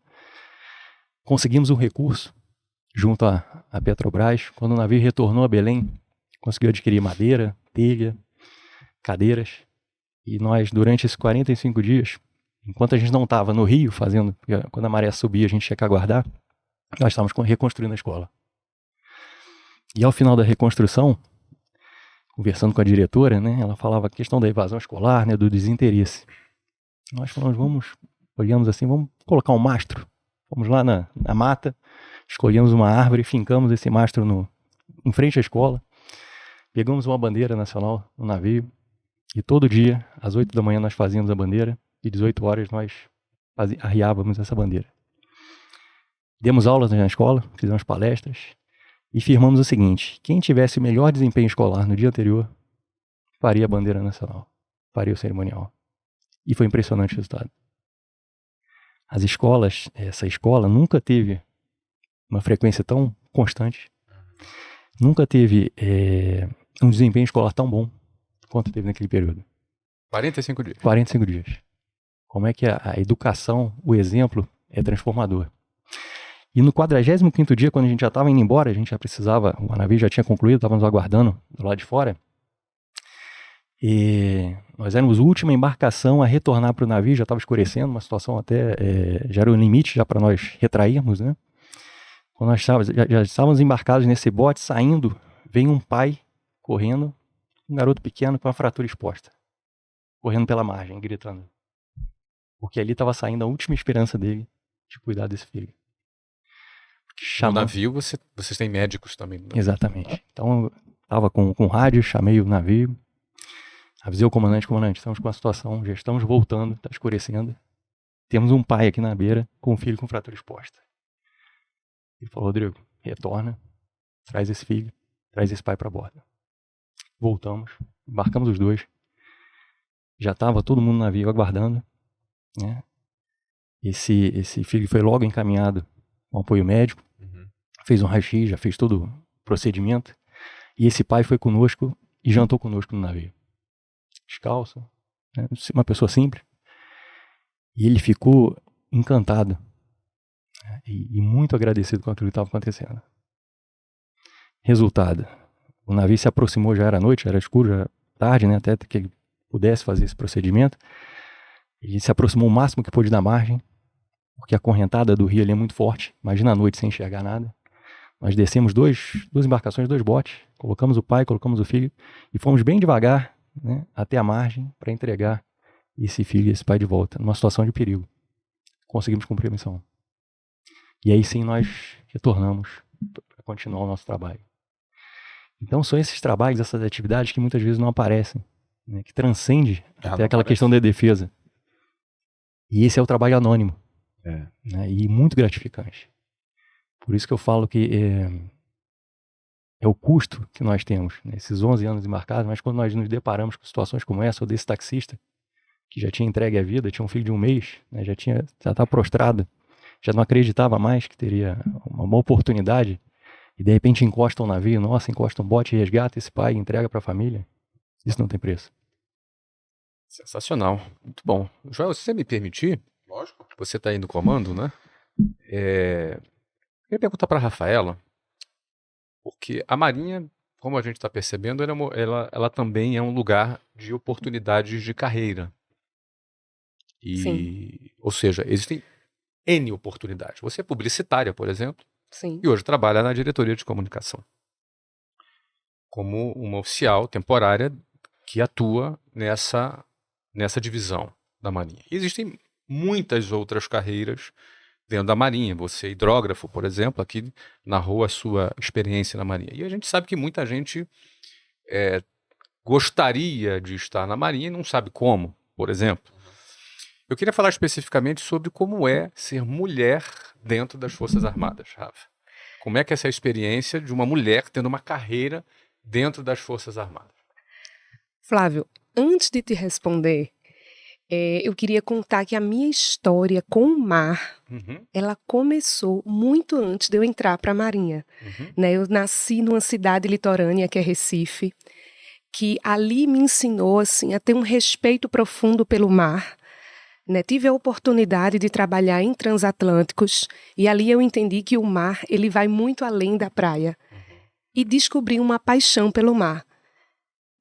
Conseguimos um recurso junto à Petrobras. Quando o navio retornou a Belém, conseguiu adquirir madeira, telha, cadeiras. E nós, durante esses 45 dias, enquanto a gente não estava no rio fazendo, quando a maré subia a gente tinha que aguardar, nós estávamos reconstruindo a escola. E ao final da reconstrução, conversando com a diretora, né, ela falava a questão da evasão escolar, né, do desinteresse. Nós falamos, olhamos assim, vamos colocar um mastro. Fomos lá na mata, escolhemos uma árvore, fincamos esse mastro em frente à escola, pegamos uma bandeira nacional no navio, e todo dia, às 8 da manhã, nós fazíamos a bandeira, e 18 horas nós arriávamos essa bandeira. Demos aulas na escola, fizemos palestras, e firmamos o seguinte: quem tivesse o melhor desempenho escolar no dia anterior, faria a bandeira nacional, faria o cerimonial. E foi impressionante o resultado. As escolas, essa escola nunca teve uma frequência tão constante, nunca teve um desempenho escolar tão bom quanto teve naquele período. 45 dias. 45 dias. Como é que a educação, o exemplo é transformador. E no 45º dia, quando a gente já estava indo embora, a gente já precisava, o navio já tinha concluído, estávamos aguardando do lado de fora. E nós éramos a última embarcação a retornar para o navio, já estava escurecendo, uma situação até, já era o limite já para nós retrairmos, né? Quando nós já estávamos embarcados nesse bote, saindo, veio um pai correndo, um garoto pequeno com a fratura exposta, correndo pela margem, gritando. Porque ali estava saindo a última esperança dele de cuidar desse filho. No navio vocês têm médicos também. Né? Exatamente. Então eu estava com rádio, chamei o navio, avisei o comandante, estamos com a situação, já estamos voltando, está escurecendo. Temos um pai aqui na beira com um filho com fratura exposta. Ele falou, Rodrigo, retorna, traz esse filho, traz esse pai para bordo. Voltamos, embarcamos os dois. Já estava todo mundo no navio aguardando, né? Esse filho foi logo encaminhado com apoio médico, fez um raio-x, já fez todo o procedimento. E esse pai foi conosco e jantou conosco no navio. Descalço, né? Uma pessoa simples. E ele ficou encantado, né? E muito agradecido com aquilo que estava acontecendo. Resultado, o navio se aproximou, já era noite, já era escuro, já era tarde, né? Até que ele pudesse fazer esse procedimento. Ele se aproximou o máximo que pôde da margem, porque a correntada do rio ali é muito forte. Imagina a noite sem enxergar nada. Nós descemos duas embarcações, 2 botes, colocamos o pai, colocamos o filho e fomos bem devagar, né, até a margem para entregar esse filho e esse pai de volta, numa situação de perigo. Conseguimos cumprir a missão. E aí sim nós retornamos para continuar o nosso trabalho. Então são esses trabalhos, essas atividades que muitas vezes não aparecem, né, que transcende até aquela questão da defesa. E esse é o trabalho anônimo, né, e muito gratificante. Por isso que eu falo que é o custo que nós temos, nesses 11 anos embarcados, mas quando nós nos deparamos com situações como essa, ou desse taxista, que já tinha entregue a vida, tinha um filho de 1 mês, né, já estava prostrado, já não acreditava mais que teria uma boa oportunidade, e de repente encosta um navio, encosta um bote, resgata esse pai e entrega para a família, isso não tem preço. Sensacional, muito bom. Joel, se você me permitir, Lógico. Você está aí no comando, né? Eu queria perguntar para a Rafaela, porque a Marinha, como a gente está percebendo, ela também é um lugar de oportunidades de carreira. Sim. Ou seja, existem N oportunidades. Você é publicitária, por exemplo, Sim. e hoje trabalha na diretoria de comunicação, como uma oficial temporária que atua nessa divisão da Marinha. E existem muitas outras carreiras dentro da Marinha. Você é hidrógrafo, por exemplo, aqui narrou a sua experiência na Marinha. E a gente sabe que muita gente gostaria de estar na Marinha e não sabe como, por exemplo. Eu queria falar especificamente sobre como é ser mulher dentro das Forças Armadas, Rafa. Como é que é essa experiência de uma mulher tendo uma carreira dentro das Forças Armadas? Flávio, antes de te responder, eu queria contar que a minha história com o mar, ela começou muito antes de eu entrar para a Marinha. Né? Eu nasci numa cidade litorânea, que é Recife, que ali me ensinou assim, a ter um respeito profundo pelo mar. Né? Tive a oportunidade de trabalhar em transatlânticos e ali eu entendi que o mar ele vai muito além da praia. E descobri uma paixão pelo mar.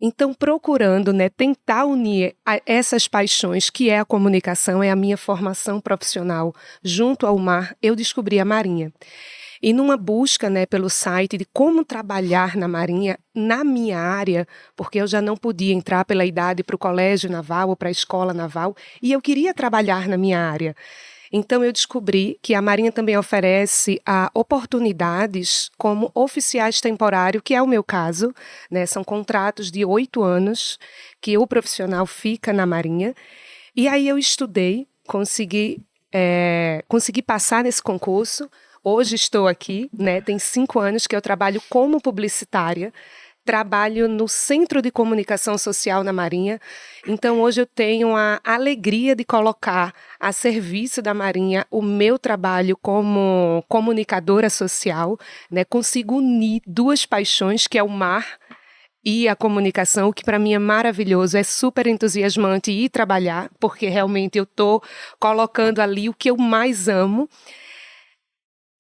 Então, procurando, né, tentar unir essas paixões, que é a comunicação, é a minha formação profissional, junto ao mar, eu descobri a Marinha. E numa busca, né, pelo site de como trabalhar na Marinha, na minha área, porque eu já não podia entrar pela idade para o colégio naval ou para a escola naval, e eu queria trabalhar na minha área. Então, eu descobri que a Marinha também oferece oportunidades como oficiais temporários, que é o meu caso, né? São contratos de 8 anos que o profissional fica na Marinha. E aí eu estudei, consegui passar nesse concurso. Hoje estou aqui, né? Tem 5 anos que eu trabalho como publicitária. Trabalho no Centro de Comunicação Social na Marinha, então hoje eu tenho a alegria de colocar a serviço da Marinha o meu trabalho como comunicadora social, né? Consigo unir 2 paixões, que é o mar e a comunicação, o que para mim é maravilhoso, é super entusiasmante ir trabalhar, porque realmente eu estou colocando ali o que eu mais amo.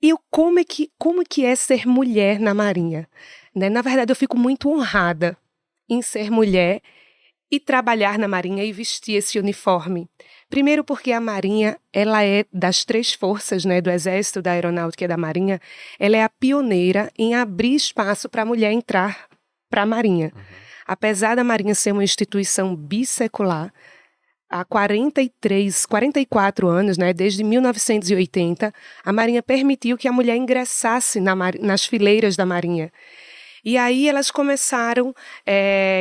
E como é que é ser mulher na Marinha? Né? Na verdade, eu fico muito honrada em ser mulher e trabalhar na Marinha e vestir esse uniforme. Primeiro porque a Marinha, ela é das 3 forças, né, do Exército, da Aeronáutica e da Marinha, ela é a pioneira em abrir espaço para a mulher entrar para a Marinha. Apesar da Marinha ser uma instituição bissecular, há 44 anos, né, desde 1980, a Marinha permitiu que a mulher ingressasse nas fileiras da Marinha. E aí elas começaram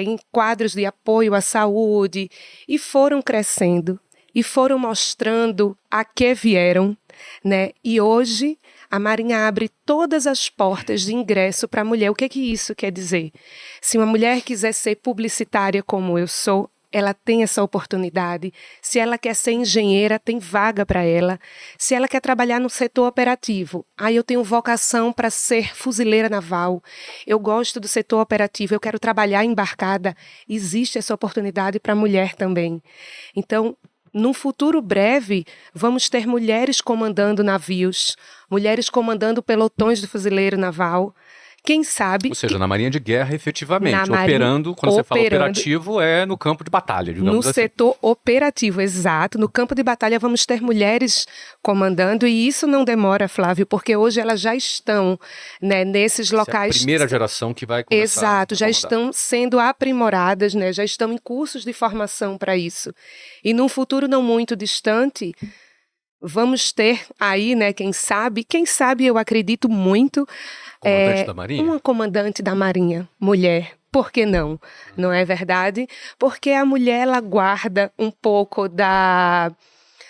em quadros de apoio à saúde e foram crescendo e foram mostrando a que vieram, né? E hoje a Marinha abre todas as portas de ingresso para a mulher. O que é que isso quer dizer? Se uma mulher quiser ser publicitária como eu sou, ela tem essa oportunidade. Se ela quer ser engenheira, tem vaga para ela. Se ela quer trabalhar no setor operativo, aí eu tenho vocação para ser fuzileira naval. Eu gosto do setor operativo, eu quero trabalhar embarcada. Existe essa oportunidade para a mulher também. Então, num futuro breve, vamos ter mulheres comandando navios, mulheres comandando pelotões de fuzileiro naval. Quem sabe... Ou seja, na Marinha de Guerra, efetivamente. Operando, Quando você fala operativo, é no campo de batalha, digamos assim. No assim. setor operativo, exato. No campo de batalha vamos ter mulheres comandando, e isso não demora, Flávio, porque hoje elas já estão, né, nesses locais... Essa é a primeira geração que vai começar. Exato, já estão sendo aprimoradas, né, já estão em cursos de formação para isso. E num futuro não muito distante... Vamos ter aí, né, quem sabe eu acredito muito, comandante da Marinha? Uma comandante da Marinha, mulher. Por que não? Não é verdade? Porque a mulher, ela guarda um pouco da...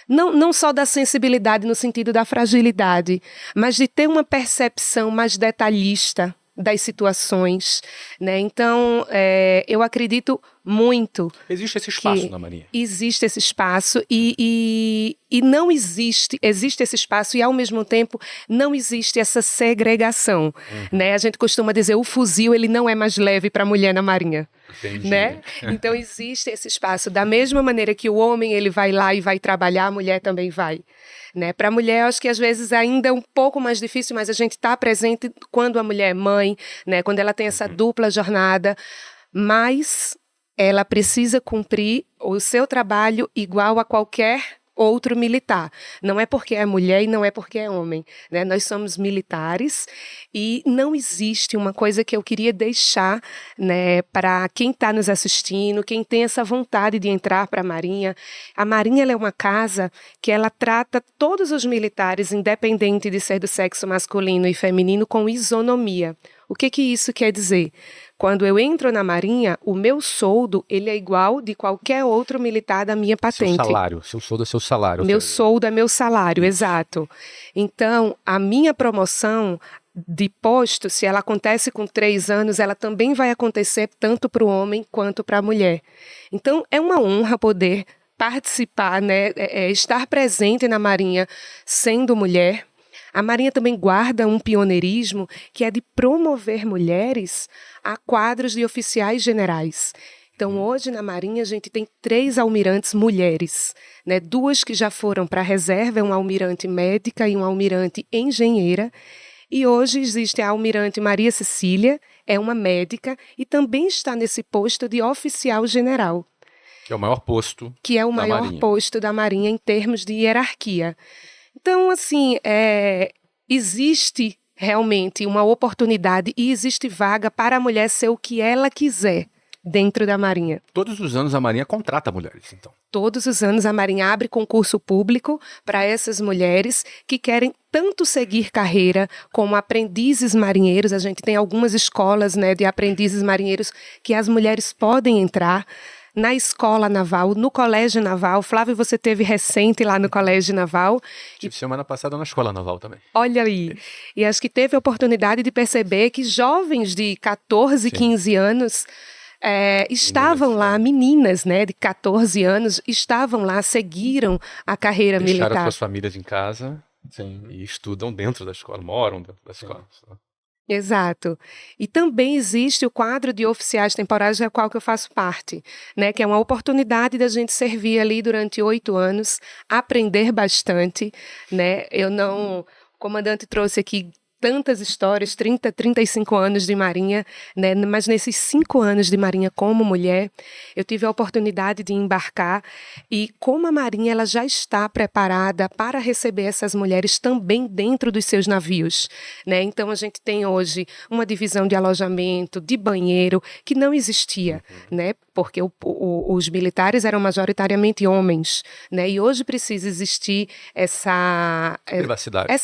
Não só da sensibilidade no sentido da fragilidade, mas de ter uma percepção mais detalhista das situações, né? Então, eu acredito muito. Existe esse espaço na Marinha. Existe esse espaço e não existe esse espaço e, ao mesmo tempo, não existe essa segregação, né? A gente costuma dizer, o fuzil, ele não é mais leve para a mulher na Marinha. Entendi. Né? Então, existe esse espaço. Da mesma maneira que o homem, ele vai lá e vai trabalhar, a mulher também vai. Né? Para a mulher, eu acho que às vezes ainda é um pouco mais difícil, mas a gente está presente quando a mulher é mãe, né? Quando ela tem essa dupla jornada, mas ela precisa cumprir o seu trabalho igual a qualquer outro militar. Não é porque é mulher e não é porque é homem, né? Nós somos militares e não existe uma coisa que eu queria deixar, né, para quem está nos assistindo, quem tem essa vontade de entrar para a Marinha. A Marinha, ela é uma casa que ela trata todos os militares, independente de ser do sexo masculino e feminino, com isonomia. O que isso quer dizer? Quando eu entro na Marinha, o meu soldo, ele é igual de qualquer outro militar da minha patente. Seu soldo é seu salário. Meu soldo é meu salário, exato. Então, a minha promoção de posto, se ela acontece com 3 anos, ela também vai acontecer tanto para o homem quanto para a mulher. Então, é uma honra poder participar, né, estar presente na Marinha sendo mulher. A Marinha também guarda um pioneirismo que é de promover mulheres a quadros de oficiais generais. Então, hoje na Marinha a gente tem 3 almirantes mulheres, né? 2 que já foram para a reserva, uma almirante médica e uma almirante engenheira. E hoje existe a almirante Maria Cecília, é uma médica e também está nesse posto de oficial general. Que é o maior posto que é o maior Marinha. Posto da Marinha em termos de hierarquia. Então, assim, existe realmente uma oportunidade e existe vaga para a mulher ser o que ela quiser dentro da Marinha. Todos os anos a Marinha contrata mulheres, então. Todos os anos a Marinha abre concurso público para essas mulheres que querem tanto seguir carreira como aprendizes marinheiros. A gente tem algumas escolas, né, de aprendizes marinheiros que as mulheres podem entrar. Na escola naval, no colégio naval. Flávio, você teve recente lá no colégio naval. Tive semana passada na escola naval também. Olha aí. E acho que teve a oportunidade de perceber que jovens de 14, Sim. 15 anos estavam lá, meninas, né, de 14 anos, estavam lá, seguiram a carreira militar. Deixaram suas famílias em casa. Sim. E estudam dentro da escola, moram dentro da escola. Sim. Exato. E também existe o quadro de oficiais temporários, do qual que eu faço parte, né? Que é uma oportunidade da gente servir ali durante 8 anos, aprender bastante, né? Eu não comandante trouxe aqui tantas histórias, 30, 35 anos de Marinha, né? Mas nesses 5 anos de Marinha como mulher, eu tive a oportunidade de embarcar e como a Marinha ela já está preparada para receber essas mulheres também dentro dos seus navios, né? Então a gente tem hoje uma divisão de alojamento, de banheiro, que não existia, né? Porque os militares eram majoritariamente homens, né? E hoje precisa existir essa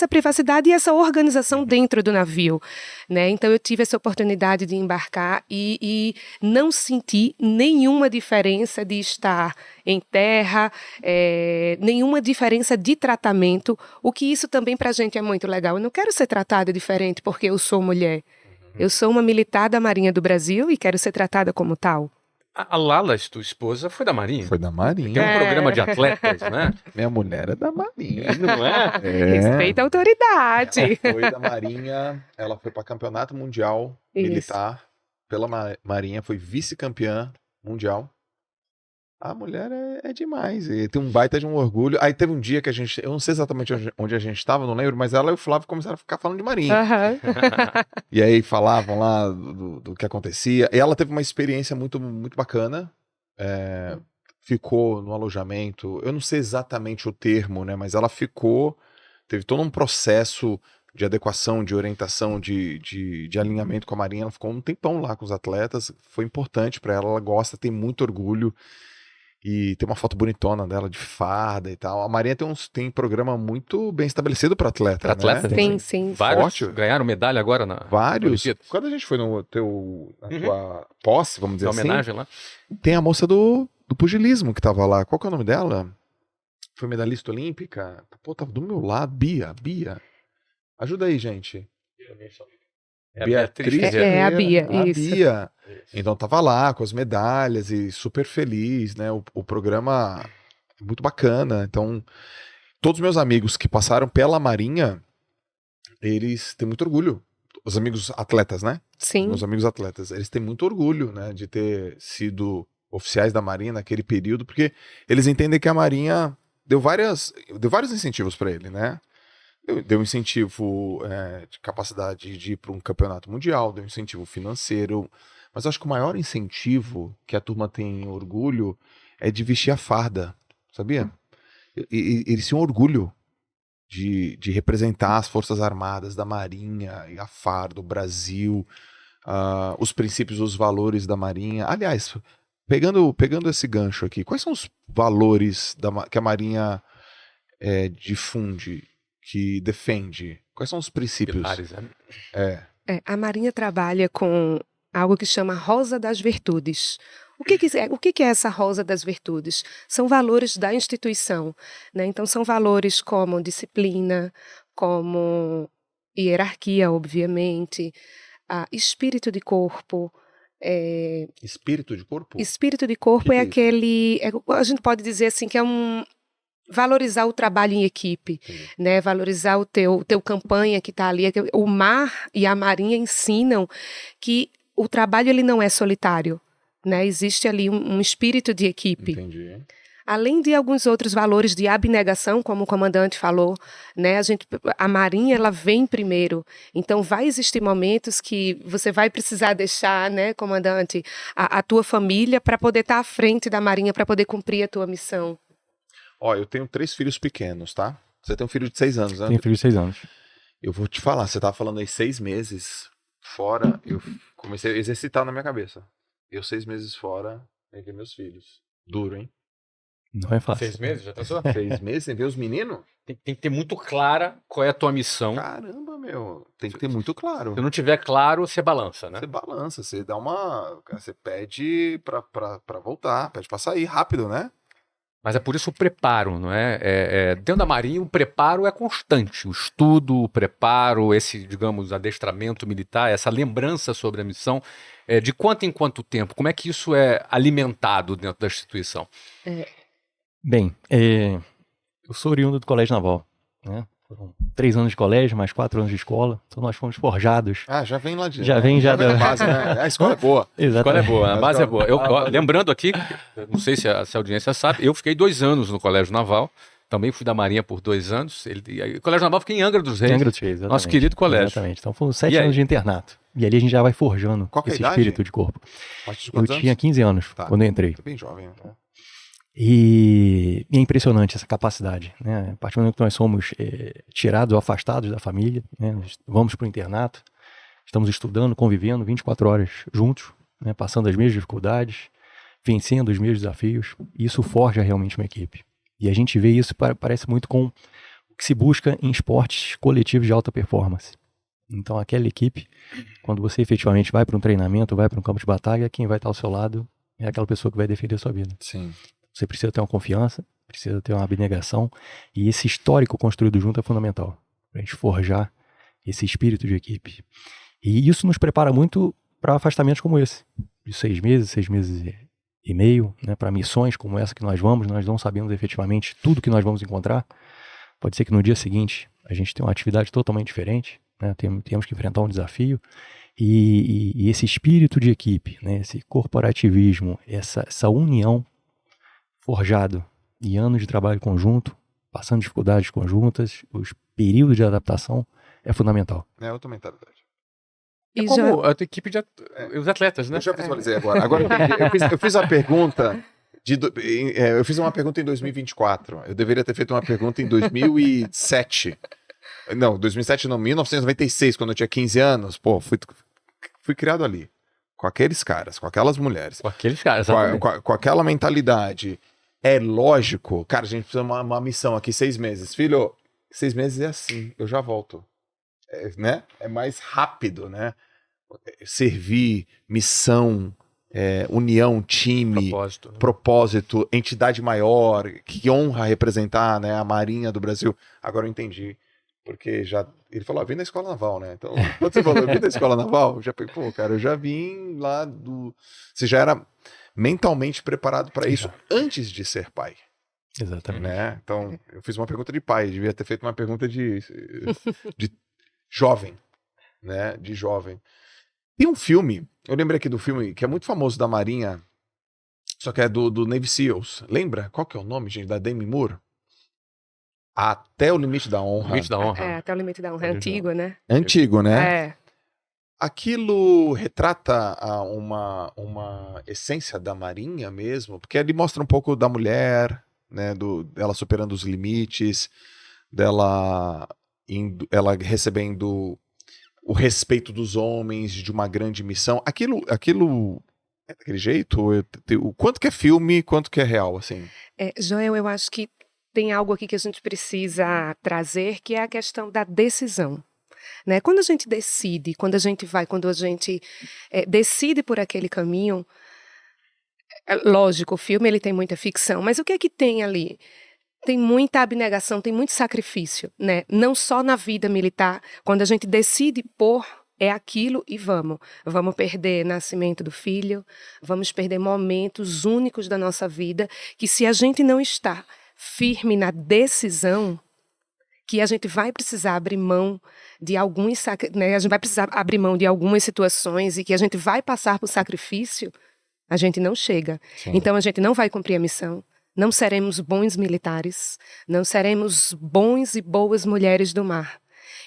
privacidade e essa organização dentro do navio, né? Então eu tive essa oportunidade de embarcar e não senti nenhuma diferença de estar em terra, nenhuma diferença de tratamento, o que isso também pra gente é muito legal. Eu não quero ser tratada diferente porque eu sou mulher. Eu sou uma militar da Marinha do Brasil e quero ser tratada como tal. A Lala, tua esposa, foi da Marinha. Foi da Marinha. Tem um programa de atletas, né? Minha mulher é da Marinha. Não é? Respeita a autoridade. Ela foi da Marinha, ela foi para campeonato mundial militar pela Marinha, foi vice-campeã mundial. A mulher é demais, e tem um baita de um orgulho. Aí teve um dia que eu não sei exatamente onde a gente estava, não lembro, mas ela e o Flávio começaram a ficar falando de Marinha. E aí falavam lá do que acontecia. E ela teve uma experiência muito, muito bacana. Ficou no alojamento, eu não sei exatamente o termo, né? Mas ela teve todo um processo de adequação, de orientação, de alinhamento com a Marinha. Ela ficou um tempão lá com os atletas. Foi importante para ela gosta, tem muito orgulho. E tem uma foto bonitona dela de farda e tal. A Marinha tem programa muito bem estabelecido para atleta. Para atleta, né? Sim. Vários ganharam medalha agora na Vários. Quando a gente foi na tua posse, vamos dizer na assim. homenagem lá. Tem a moça do pugilismo que tava lá. Qual que é o nome dela? Foi medalhista olímpica. Pô, tava do meu lado. Bia. Ajuda aí, gente. Beatriz é a Bia, isso. Bia. Então tava lá com as medalhas e super feliz, né? O programa é muito bacana. Então, todos os meus amigos que passaram pela Marinha, eles têm muito orgulho. Os amigos atletas, né? Sim. Meus amigos atletas, eles têm muito orgulho, né? De ter sido oficiais da Marinha naquele período, porque eles entendem que a Marinha deu vários incentivos para ele, né? Deu incentivo de capacidade de ir para um campeonato mundial, deu incentivo financeiro, mas acho que o maior incentivo que a turma tem orgulho é de vestir a farda, sabia? Eles tinham orgulho de representar as Forças Armadas da Marinha, a farda, o Brasil, os princípios, os valores da Marinha. Aliás, pegando esse gancho aqui, quais são os valores que a Marinha difunde, que defende? Quais são os princípios? Pilares, né? A Marinha trabalha com algo que chama Rosa das Virtudes. O que é essa Rosa das Virtudes? São valores da instituição, né? Então, são valores como disciplina, como hierarquia, obviamente, espírito de corpo. Espírito de corpo? Espírito de corpo é aquele... a gente pode dizer assim que é valorizar o trabalho em equipe, né? Valorizar o teu campanha que está ali. O mar e a marinha ensinam que o trabalho ele não é solitário, né? Existe ali um espírito de equipe. Entendi. Além de alguns outros valores de abnegação, como o comandante falou, né? A marinha ela vem primeiro. Então vai existir momentos que você vai precisar deixar, né, comandante, a tua família para poder estar à frente da marinha, para poder cumprir a tua missão. Ó, eu tenho 3 filhos pequenos, tá? Você tem um filho de 6 anos, né? Tenho filho de 6 anos. Eu vou te falar, você tava falando aí 6 meses fora, eu comecei a exercitar na minha cabeça. Eu 6 meses fora, sem ver meus filhos. Duro, hein? Não é fácil. 6 meses, já pensou? 6 meses sem ver os meninos? Tem que ter muito clara qual é a tua missão. Caramba, meu. Tem que ter muito claro. Se não tiver claro, você balança, né? Você balança, você dá uma... Você pede pra voltar, pede pra sair rápido, né? Mas é por isso o preparo, não é? Dentro da Marinha, o preparo é constante. O estudo, o preparo, esse, digamos, adestramento militar, essa lembrança sobre a missão, de quanto em quanto tempo? Como é que isso é alimentado dentro da instituição? Bem, eu sou oriundo do Colégio Naval, né? Foram 3 anos de colégio, mais 4 anos de escola. Então nós fomos forjados. Ah, já vem lá de... Já vem da base, né? A escola é boa. A escola é boa, a base é boa. Ó, Lembrando aqui, não sei se a audiência sabe, eu fiquei 2 anos no Colégio Naval, também fui da Marinha por 2 anos. O Colégio Naval fica em Angra dos Reis. Angra dos Reis, exatamente. Nosso querido colégio. Exatamente. Então foram 7 E aí? anos de internato. E ali a gente já vai forjando Qual que é a esse idade? espírito de corpo. A partir de Eu quantos tinha anos? 15 anos Tá. quando eu entrei. Bem jovem, né? E é impressionante essa capacidade, né? A partir do momento que nós somos tirados ou afastados da família, né? Nós vamos para o internato, estamos estudando, convivendo 24 horas juntos, né? Passando as mesmas dificuldades, vencendo os mesmos desafios. Isso forja realmente uma equipe. E a gente vê isso, parece muito com o que se busca em esportes coletivos de alta performance. Então aquela equipe, quando você efetivamente vai para um treinamento, vai para um campo de batalha, quem vai estar ao seu lado é aquela pessoa que vai defender a sua vida. Sim. Você precisa ter uma confiança, precisa ter uma abnegação, e esse histórico construído junto é fundamental para a gente forjar esse espírito de equipe. E isso nos prepara muito para afastamentos como esse, de 6 meses e meio, né, para missões como essa que nós não sabemos efetivamente tudo que nós vamos encontrar. Pode ser que no dia seguinte a gente tenha uma atividade totalmente diferente, né, temos que enfrentar um desafio, e esse espírito de equipe, né, esse corporativismo, essa união forjado em anos de trabalho conjunto, passando dificuldades conjuntas, os períodos de adaptação, é fundamental. É outra mentalidade. É E como a tua equipe de os atletas, né? Eu já visualizei agora. Agora eu fiz a pergunta. Eu fiz uma pergunta em 2024. Eu deveria ter feito uma pergunta em 2007. Não, 2007 não, 1996, quando eu tinha 15 anos. Pô, fui criado ali. Com aqueles caras, com aquelas mulheres. Com aqueles caras. Com aquela mentalidade. É lógico. Cara, a gente precisa de uma missão aqui, 6 meses. Filho, 6 meses é assim, eu já volto. Né? É mais rápido, né? Servir, missão, união, time, propósito, entidade maior, que honra representar, né, a Marinha do Brasil. Agora eu entendi. Porque ele falou, vim da Escola Naval, né? Então, quando você falou, vim da Escola Naval, eu já pensei, pô, cara, eu já vim lá do... Você já era mentalmente preparado para isso antes de ser pai. Exatamente. Né? Então, eu fiz uma pergunta de pai, devia ter feito uma pergunta de jovem, né? De jovem. Tem um filme, eu lembrei aqui do filme, que é muito famoso da Marinha, só que é do Navy SEALs. Lembra? Qual que é o nome, gente? Da Demi Moore? Até o Limite da Honra. Limite da Honra. Até o Limite da Honra. É antigo, né? Antigo, né? É. Aquilo retrata uma essência da Marinha mesmo, porque ele mostra um pouco da mulher, né, dela superando os limites, ela recebendo o respeito dos homens de uma grande missão. Aquilo é daquele jeito? O quanto que é filme, quanto que é real, assim? Joel, eu acho que tem algo aqui que a gente precisa trazer, que é a questão da decisão. Né? Quando a gente decide, quando a gente decide por aquele caminho, lógico, o filme ele tem muita ficção, mas o que é que tem ali? Tem muita abnegação, tem muito sacrifício, né? Não só na vida militar, quando a gente decide por é aquilo e vamos perder nascimento do filho, vamos perder momentos únicos da nossa vida, que se a gente não está firme na decisão, que a gente vai precisar abrir mão de alguns, né? A gente vai precisar abrir mão de algumas situações e que a gente vai passar por sacrifício, a gente não chega. Sim. Então a gente não vai cumprir a missão, não seremos bons militares, não seremos bons e boas mulheres do mar.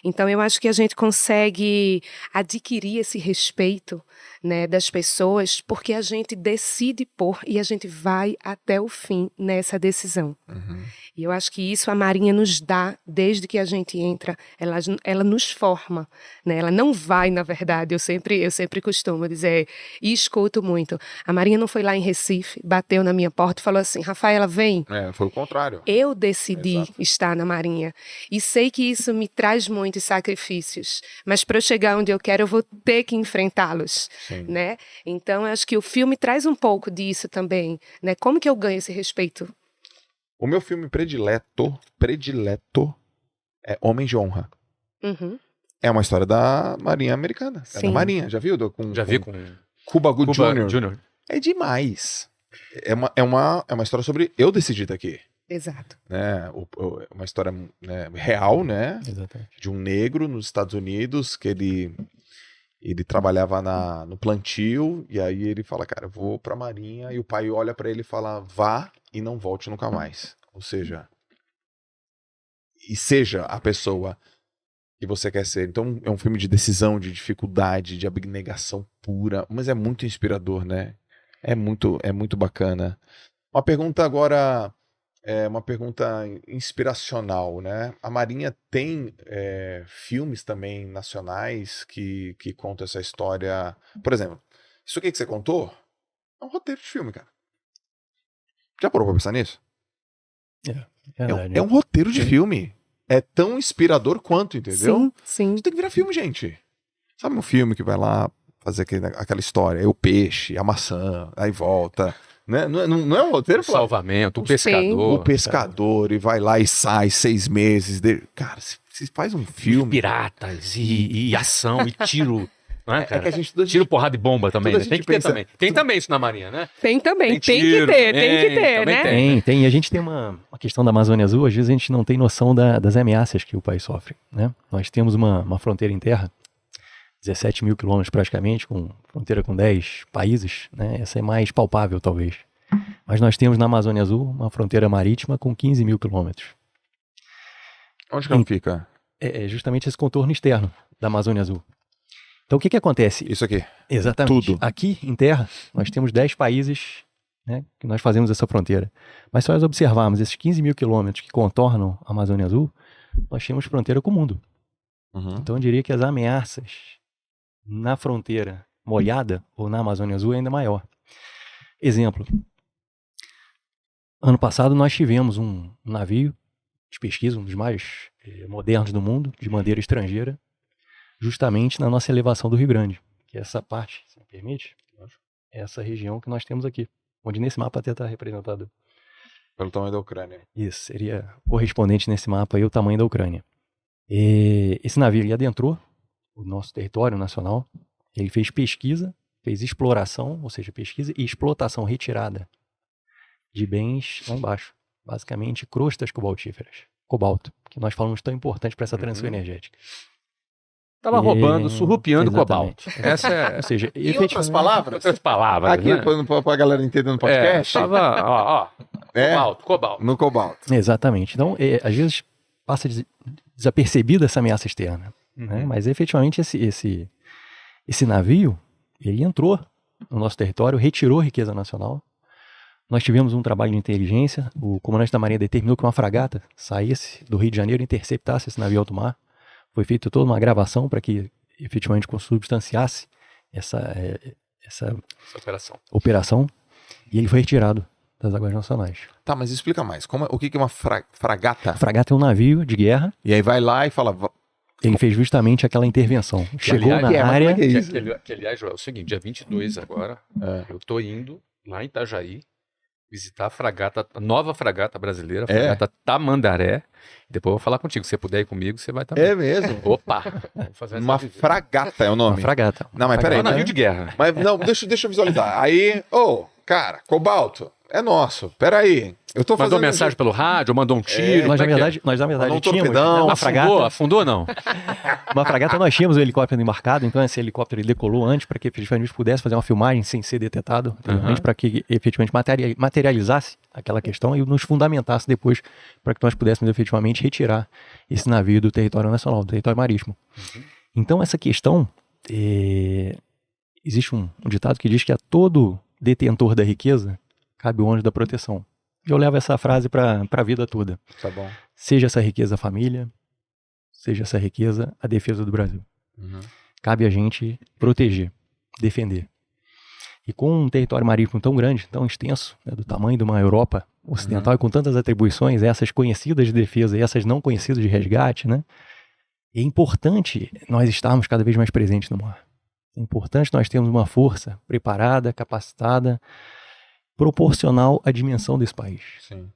Então eu acho que a gente consegue adquirir esse respeito, né, das pessoas, porque a gente decide por e a gente vai até o fim nessa decisão. Uhum. E eu acho que isso a Marinha nos dá desde que a gente entra, ela nos forma, né? Ela não vai, na verdade, eu sempre costumo dizer, e escuto muito, a Marinha não foi lá em Recife, bateu na minha porta e falou assim, Rafaela, vem. Foi o contrário. Eu decidi estar na Marinha e sei que isso me traz muitos sacrifícios, mas para eu chegar onde eu quero, eu vou ter que enfrentá-los. Né? Então, eu acho que o filme traz um pouco disso também, né? Como que eu ganho esse respeito? O meu filme predileto é Homens de Honra. Uhum. É uma história da Marinha Americana. Sim. É da Marinha, já viu? Já vi com Cuba Gooding Jr. É demais. É uma história sobre eu decidi estar aqui. Exato. Né? Uma história, né, real, né? Exatamente. De um negro nos Estados Unidos que ele trabalhava no plantio, e aí ele fala, cara, eu vou pra Marinha, e o pai olha pra ele e fala, vá e não volte nunca mais. Ou seja, e seja a pessoa que você quer ser. Então é um filme de decisão, de dificuldade, de abnegação pura, mas é muito inspirador, né? É muito bacana. Uma pergunta agora, uma pergunta inspiracional, né? A Marinha tem filmes também nacionais que contam essa história. Por exemplo, isso aqui que você contou é um roteiro de filme, cara. Já parou pra pensar nisso? Verdade, É um roteiro de filme. É tão inspirador quanto, entendeu? Sim, sim. Isso tem que virar filme, gente. Sabe um filme que vai lá fazer aquela história, é o peixe, a maçã, aí volta, né? Não é um roteiro, O Flávio? salvamento, o Sim. pescador. O pescador, e vai lá e sai 6 meses. Cara, se faz um filme... Piratas e ação e tiro. Não é, É cara? que a gente... Tiro, porrada e bomba também, Toda né? a Tem gente que ter pensa- também. Tem também isso na Marinha, né? Tem também, Tem tem tiro, que ter, tem que tem, ter, também né? tem. Tem. E a gente tem uma questão da Amazônia Azul, às vezes a gente não tem noção das ameaças que o país sofre, né? Nós temos uma fronteira em terra, 17 mil quilômetros praticamente, com fronteira com 10 países, né? Essa é mais palpável, talvez. Mas nós temos na Amazônia Azul uma fronteira marítima com 15 mil quilômetros. Onde que ela fica? É justamente esse contorno externo da Amazônia Azul. Então o que acontece? Isso aqui. Exatamente. Tudo. Aqui em terra, nós temos 10 países, né, que nós fazemos essa fronteira. Mas se nós observarmos esses 15 mil quilômetros que contornam a Amazônia Azul, nós temos fronteira com o mundo. Uhum. Então eu diria que as ameaças na fronteira molhada ou na Amazônia Azul é ainda maior. Exemplo. Ano passado nós tivemos um navio de pesquisa, um dos mais modernos do mundo, de bandeira estrangeira, justamente na nossa elevação do Rio Grande, que é essa parte, se me permite, é essa região que nós temos aqui, onde nesse mapa até está representado. Pelo tamanho da Ucrânia. Isso, seria correspondente nesse mapa aí o tamanho da Ucrânia. E esse navio ele adentrou o nosso território nacional, ele fez pesquisa, fez exploração, ou seja, pesquisa e explotação retirada de bens lá embaixo, basicamente crostas cobaltíferas, cobalto, que nós falamos tão importante para essa transição energética. Tava roubando, surrupiando Exatamente. cobalto. Essa é... Ou seja, E outras palavras? Outras palavras, Aqui, né? pra galera entender no podcast. Tava, ó, É, cobalto. no cobalto. Exatamente. Então, às vezes passa desapercebida essa ameaça externa, né? Mas efetivamente esse navio, ele entrou no nosso território, retirou riqueza nacional. Nós tivemos um trabalho de inteligência, o comandante da Marinha determinou que uma fragata saísse do Rio de Janeiro e interceptasse esse navio alto mar. Foi feita toda uma gravação para que efetivamente consubstanciasse essa operação e ele foi retirado das águas nacionais. Tá, mas explica mais. O que é uma fragata? A fragata é um navio de guerra, E aí vai lá e fala... ele fez justamente aquela intervenção. Chegou aliás, na área... que é isso? Que, aliás, Joel, é o seguinte, dia 22 agora, eu tô indo lá em Itajaí visitar a nova fragata brasileira, a fragata Tamandaré. Depois eu vou falar contigo. Se você puder ir comigo, você vai também. É mesmo? Opa! Vamos fazer essa Uma visita. fragata é o nome. Uma fragata. Não, mas É peraí. um navio de guerra. Mas não, deixa eu visualizar. Aí, cara, cobalto, é nosso. Peraí. Eu tô Mandou fazendo... mensagem pelo rádio, mandou um tiro. Nós, na como é que é? verdade, Mandou um tínhamos torpedão, uma Afundou? fragata. Afundou não? Uma fragata nós tínhamos o helicóptero embarcado, então esse helicóptero ele decolou antes para que efetivamente pudesse fazer uma filmagem sem ser detetado, para que efetivamente materializasse aquela questão e nos fundamentasse depois para que nós pudéssemos efetivamente retirar esse navio do território nacional, do território marítimo. Então essa questão, existe um ditado que diz que a todo detentor da riqueza cabe o ônus da proteção. Eu levo essa frase para a vida toda. Tá bom. Seja essa riqueza a família, seja essa riqueza a defesa do Brasil. Cabe a gente proteger, defender. E com um território marítimo tão grande, tão extenso, né, do tamanho de uma Europa ocidental e com tantas atribuições, essas conhecidas de defesa e essas não conhecidas de resgate, né, é importante nós estarmos cada vez mais presentes no mar. É importante nós termos uma força preparada, capacitada, proporcional à dimensão desse país. Sim.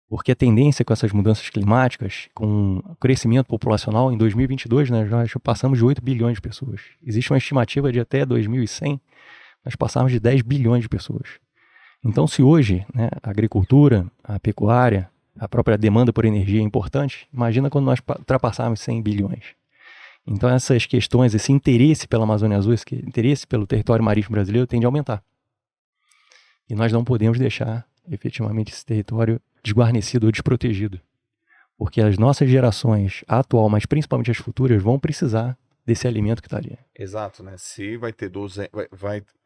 Porque a tendência com essas mudanças climáticas, com o crescimento populacional, em 2022, né, nós já passamos de 8 bilhões de pessoas. Existe uma estimativa de até 2100, nós passamos de 10 bilhões de pessoas. Então, se hoje, né, a agricultura, a pecuária, a própria demanda por energia é importante, imagina quando nós ultrapassarmos 100 bilhões. Então, essas questões, esse interesse pela Amazônia Azul, esse interesse pelo território marítimo brasileiro tende a aumentar. E nós não podemos deixar, efetivamente, esse território desguarnecido ou desprotegido. Porque as nossas gerações, a atual, mas principalmente as futuras, vão precisar desse alimento que está ali. Exato, né? Se vai ter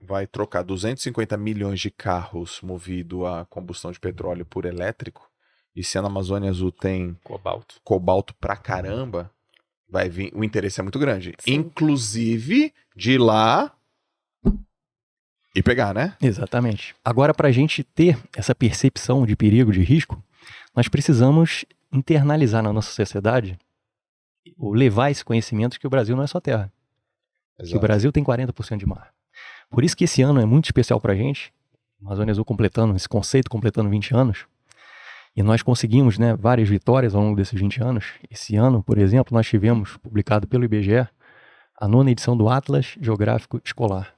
vai trocar 250 milhões de carros movido a combustão de petróleo por elétrico, e se na Amazônia Azul tem cobalto pra caramba, vai vir, o interesse é muito grande. Sim. Inclusive de ir lá e pegar, né? Exatamente. Agora, para a gente ter essa percepção de perigo, de risco, nós precisamos internalizar na nossa sociedade, ou levar esse conhecimento de que o Brasil não é só terra. Que o Brasil tem 40% de mar. Por isso que esse ano é muito especial para a gente, Amazônia Azul esse conceito completando 20 anos, e nós conseguimos, né, várias vitórias ao longo desses 20 anos. Esse ano, por exemplo, nós tivemos, publicado pelo IBGE, a 9ª edição do Atlas Geográfico Escolar,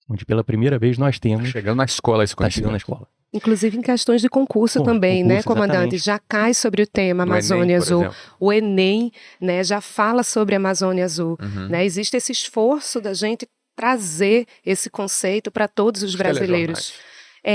onde pela primeira vez nós temos... Chegando na escola esse Está chegando na conhecimento. escola. Inclusive em questões de concurso também, né, comandante? Exatamente. Já cai sobre o tema No Amazônia Enem, por Azul. exemplo. O Enem, né, já fala sobre a Amazônia Azul. Uhum. Né? Existe esse esforço da gente trazer esse conceito para todos os brasileiros.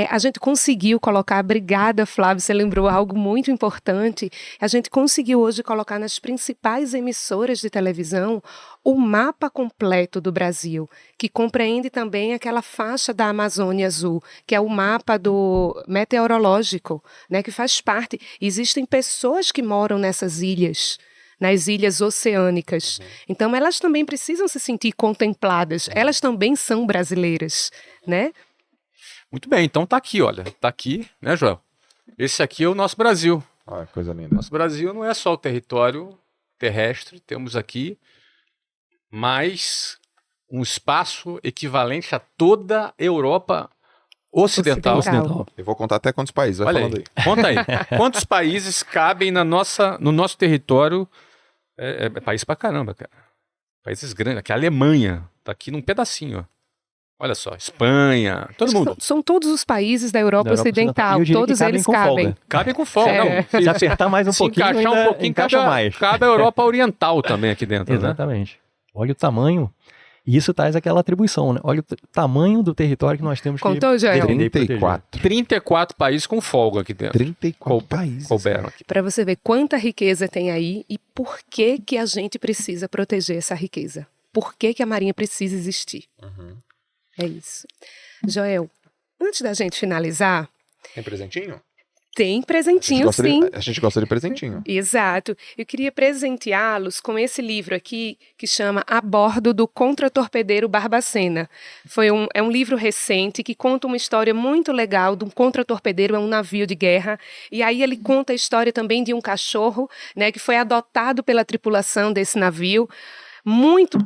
A gente conseguiu colocar, obrigada Flávio, você lembrou algo muito importante, a gente conseguiu hoje colocar nas principais emissoras de televisão o mapa completo do Brasil, que compreende também aquela faixa da Amazônia Azul, que é o mapa do meteorológico, né, que faz parte. Existem pessoas que moram nessas ilhas, nas ilhas oceânicas. Então elas também precisam se sentir contempladas, elas também são brasileiras, né? Muito bem, então tá aqui, olha. Tá aqui, né, Joel? Esse aqui é o nosso Brasil. Olha, coisa linda. Nosso Brasil não é só o território terrestre, temos aqui mais um espaço equivalente a toda a Europa ocidental. Ocidental. Eu vou contar até quantos países, vai Olha falando aí, aí. conta aí. Quantos países cabem no nosso território? É país pra caramba, cara. Países grandes. Aqui a Alemanha tá aqui num pedacinho, ó. Olha só, Espanha, todo mundo. São todos os países da Europa Da Europa Ocidental, Ocidental. E eu diria todos que cabem eles com cabem. folga. Cabem com folga. É. Não, Se apertar mais um se pouquinho, encaixar ainda um pouquinho, encaixa mais. cabe a Europa Oriental também aqui dentro, né? Exatamente. Olha o tamanho. E isso traz aquela atribuição, né? Olha o tamanho do território que nós temos Contou, que Joel? defender e proteger. 34. 34 países com folga aqui dentro. 34 países. Couberam aqui. Para você ver quanta riqueza tem aí e por que que a gente precisa proteger essa riqueza. Por que que a Marinha precisa existir. Uhum. É isso. Joel, antes da gente finalizar, Tem presentinho? tem presentinho sim. A gente gosta de presentinho. Exato. Eu queria presenteá-los com esse livro aqui que chama A Bordo do Contratorpedeiro Barbacena. É um livro recente que conta uma história muito legal de um contratorpedeiro, é um navio de guerra. E aí ele conta a história também de um cachorro, né, que foi adotado pela tripulação desse navio.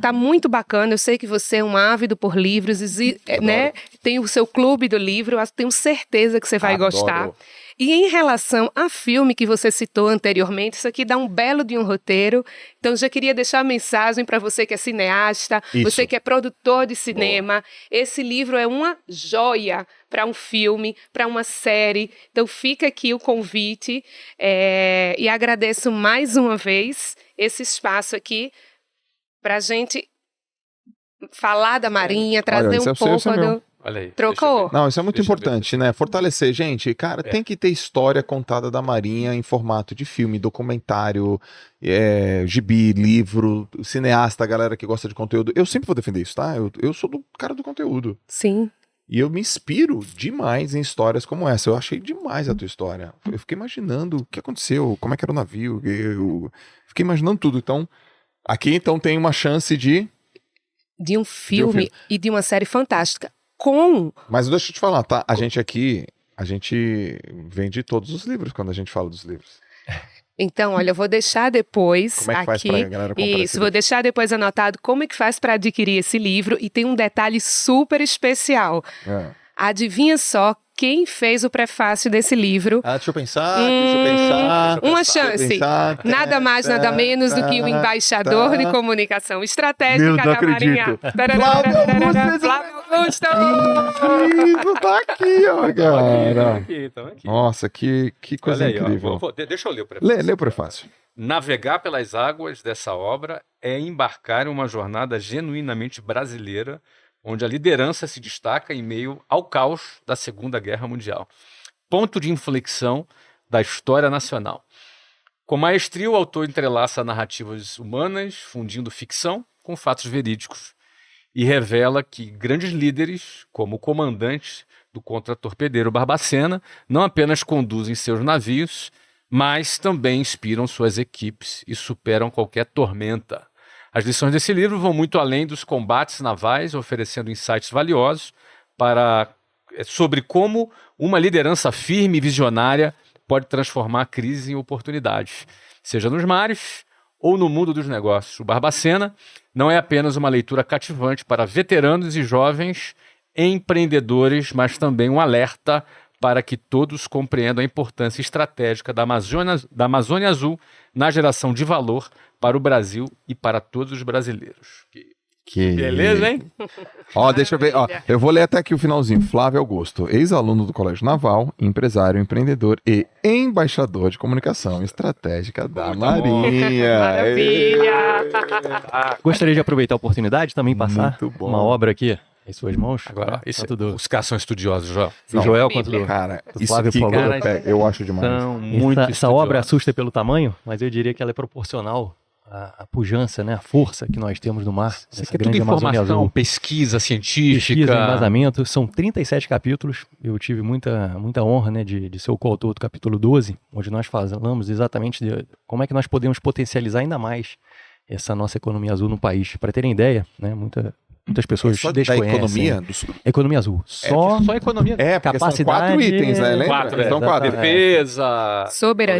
Tá muito bacana. Eu sei que você é um ávido por livros, né? Tem o seu clube do livro, eu tenho certeza que você vai Adoro. gostar. E em relação a filme que você citou anteriormente, isso aqui dá um belo de um roteiro. Então, já queria deixar a mensagem para você que é cineasta, Isso. você que é produtor de cinema. Esse livro é uma joia para um filme, para uma série. Então, fica aqui o convite e agradeço mais uma vez esse espaço aqui para a gente falar da Marinha, trazer esse é um o seu, esse é pouco meu. do... Olha aí. Trocou? deixa eu ver. Não, isso é muito Deixa eu ver. importante, né? Fortalecer, gente. Cara, tem que ter história contada da Marinha em formato de filme, documentário, gibi, livro, cineasta, galera que gosta de conteúdo. Eu sempre vou defender isso, tá? Eu sou do cara do conteúdo. Sim. E eu me inspiro demais em histórias como essa. Eu achei demais a tua história. Eu fiquei imaginando o que aconteceu, como é que era o navio. Eu fiquei imaginando tudo. Então, aqui então tem uma chance de De um filme e de uma série fantástica. Com... Mas deixa eu te falar, tá? A gente vende todos os livros quando a gente fala dos livros. Então, olha, eu vou deixar depois Como é que faz aqui. pra galera comprar esse Isso, vou livro? deixar depois anotado como é que faz para adquirir esse livro. E tem um detalhe super especial. É. Adivinha só quem fez o prefácio desse livro? Deixa eu pensar, deixa eu pensar. Uma chance. Nada mais, nada menos do que o embaixador de comunicação estratégica Meu, não da Marinha. acredito. Flávio Flávio Augusto! Incrível, tá aqui, ó, cara. Tamo aqui. Nossa, que coisa Olha aí, ó. incrível. Deixa eu ler o prefácio. Lê o prefácio. Navegar pelas águas dessa obra é embarcar em uma jornada genuinamente brasileira, onde a liderança se destaca em meio ao caos da Segunda Guerra Mundial. Ponto de inflexão da história nacional. Com maestria, o autor entrelaça narrativas humanas, fundindo ficção com fatos verídicos, e revela que grandes líderes, como o comandante do contratorpedeiro Barbacena, não apenas conduzem seus navios, mas também inspiram suas equipes e superam qualquer tormenta. As lições desse livro vão muito além dos combates navais, oferecendo insights valiosos sobre como uma liderança firme e visionária pode transformar crises em oportunidades, seja nos mares ou no mundo dos negócios. O Barbacena não é apenas uma leitura cativante para veteranos e jovens empreendedores, mas também um alerta para que todos compreendam a importância estratégica da Amazônia Azul na geração de valor para o Brasil e para todos os brasileiros. Que Beleza, hein? Ó, deixa eu ver. Ó, eu vou ler até aqui o finalzinho. Flávio Augusto, ex-aluno do Colégio Naval, empresário, empreendedor e embaixador de comunicação estratégica da Muito Marinha. Maravilha! Gostaria de aproveitar a oportunidade também passar Muito bom. uma obra aqui em suas mãos. Agora, tudo. os caras são estudiosos, João. Do Joel quanto do Cara, do isso Flávio, aqui, por favor. cara, eu acho demais. São muito Essa obra estudiosos. assusta pelo tamanho, mas eu diria que ela é proporcional à pujança, né, à força que nós temos no mar. Isso Essa aqui é tudo grande Amazônia informação, Azul. pesquisa científica. Pesquisa, embasamento, são 37 capítulos. Eu tive muita honra, né, de ser o coautor do capítulo 12, onde nós falamos exatamente de como é que nós podemos potencializar ainda mais essa nossa economia azul no país. Para terem ideia, né, muitas pessoas Só da desconhecem. economia? Economia azul. Só Só economia. É, porque são 4 capacidade, itens, né? Lembra? Quatro, São 4. defesa,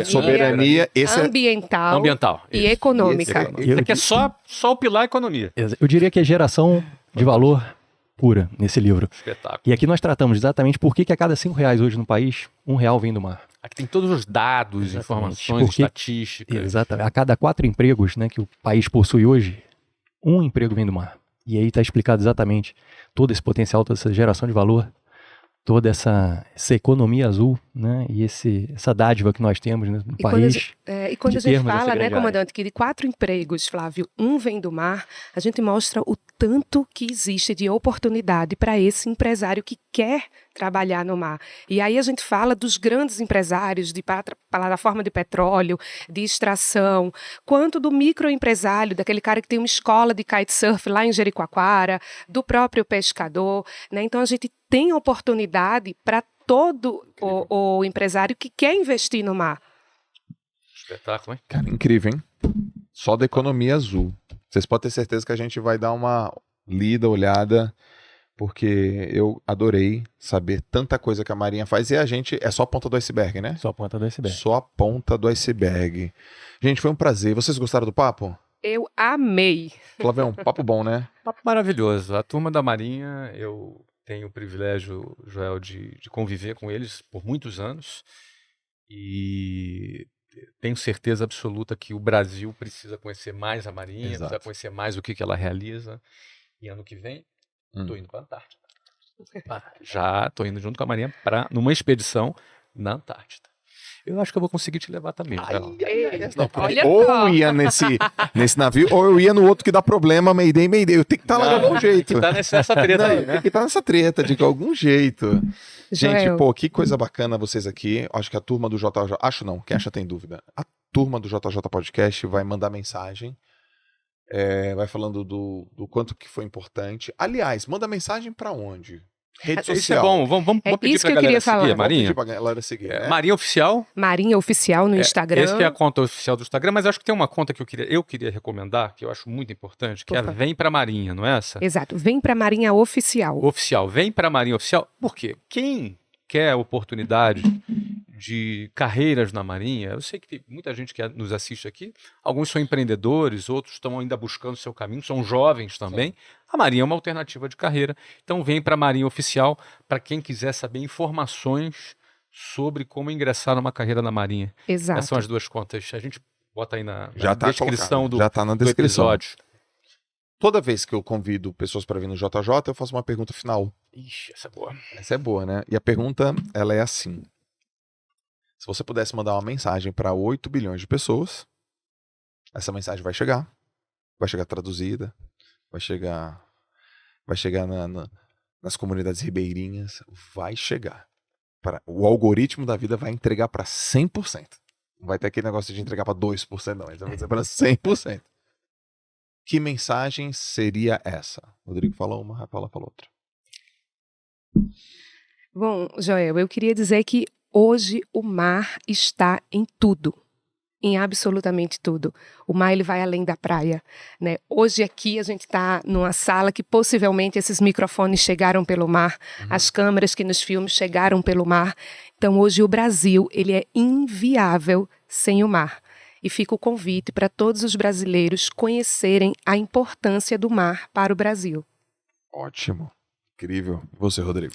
Soberania, esse é... ambiental, ambiental. e Isso. econômica. Isso aqui é só o pilar economia. eu diria que é geração de valor pura nesse livro. Espetáculo. E aqui nós tratamos exatamente por que a cada R$ 5 hoje no país, R$ 1 vem do mar. Aqui tem todos os dados, Exatamente. informações, Porque- estatísticas. Exatamente. A cada 4 empregos, né, que o país possui hoje, 1 emprego vem do mar. E aí está explicado exatamente todo esse potencial, toda essa geração de valor, toda essa economia azul, né, e essa dádiva que nós temos, né, no E quando país. E quando de a gente termos essa fala, né, grande comandante, que de 4 empregos, Flávio, 1 vem do mar, a gente mostra o tanto que existe de oportunidade para esse empresário que quer trabalhar no mar. E aí a gente fala dos grandes empresários de plataforma de petróleo, de extração, quanto do microempresário, daquele cara que tem uma escola de kitesurf lá em Jericoacoara, do próprio pescador, né? Então a gente tem oportunidade para todo o empresário que quer investir no mar. Espetáculo, hein? Cara, incrível, hein? Só da economia azul. Vocês podem ter certeza que a gente vai dar uma lida, olhada, porque eu adorei saber tanta coisa que a Marinha faz e a gente é só a ponta do iceberg, né? Só a ponta do iceberg. Só a ponta do iceberg. Gente, foi um prazer. Vocês gostaram do papo? Eu amei. Flavião, papo bom, né? Papo maravilhoso. A turma da Marinha, eu tenho o privilégio, Joel, de conviver com eles por muitos anos e tenho certeza absoluta que o Brasil precisa conhecer mais a Marinha, Exato. precisa conhecer mais o que ela realiza. E ano que vem, Hum. estou indo para a Antártida. Já estou indo junto com a Marinha numa expedição na Antártida. Eu acho que eu vou conseguir te levar também. Joel. Olha Ou só. eu ia nesse navio, ou eu ia no outro que dá problema, Mayday. Eu tenho que estar lá de algum jeito. Que tá nessa treta aí, Não, né? tem que estar nessa treta de algum jeito. Gente, Joel. pô, que coisa bacana vocês aqui. Acho que a turma do JJ... Acho não, quem acha tem dúvida. A turma do JJ Podcast vai mandar mensagem. Vai falando do quanto que foi importante. Aliás, manda mensagem pra onde? Rede social. Isso é bom. Vamos É pedir isso pra que eu galera queria seguir falar. a Vamos Marinha. pedir pra galera seguir, né? Marinha Oficial. Marinha Oficial no Instagram. Essa que é a conta oficial do Instagram, mas eu acho que tem uma conta que eu queria recomendar, que eu acho muito importante, que é a Por favor. Vem Pra Marinha, não é essa? Exato. Vem para Marinha Oficial. Oficial. Vem Pra Marinha Oficial. Por quê? Quem quer oportunidade de carreiras na Marinha, eu sei que tem muita gente que nos assiste aqui, alguns são empreendedores, outros estão ainda buscando seu caminho, são jovens também. A Marinha é uma alternativa de carreira. Então vem para a Marinha Oficial para quem quiser saber informações sobre como ingressar numa carreira na Marinha. Exato. Essas são as duas contas. A gente bota aí na Já tá descrição colocado, do, já tá na do descrição. episódio. Toda vez que eu convido pessoas para vir no JJ, eu faço uma pergunta final. Ixi, essa é boa. Essa é boa, né? E a pergunta, ela é assim. Se você pudesse mandar uma mensagem para 8 bilhões de pessoas, essa mensagem vai chegar traduzida, vai chegar nas comunidades ribeirinhas, vai chegar. O algoritmo da vida vai entregar para 100%. Não vai ter aquele negócio de entregar para 2%, não. Então vai ser para 100%. Que mensagem seria essa? O Rodrigo falou uma, a Paula falou outra. Bom, Joel, eu queria dizer que hoje o mar está em tudo. Em absolutamente tudo. O mar, ele vai além da praia, né? Hoje aqui a gente está numa sala que possivelmente esses microfones chegaram pelo mar, as câmeras que nos filmes chegaram pelo mar. Então hoje o Brasil, ele é inviável sem o mar. E fica o convite para todos os brasileiros conhecerem a importância do mar para o Brasil. Ótimo. Incrível. E você, Rodrigo?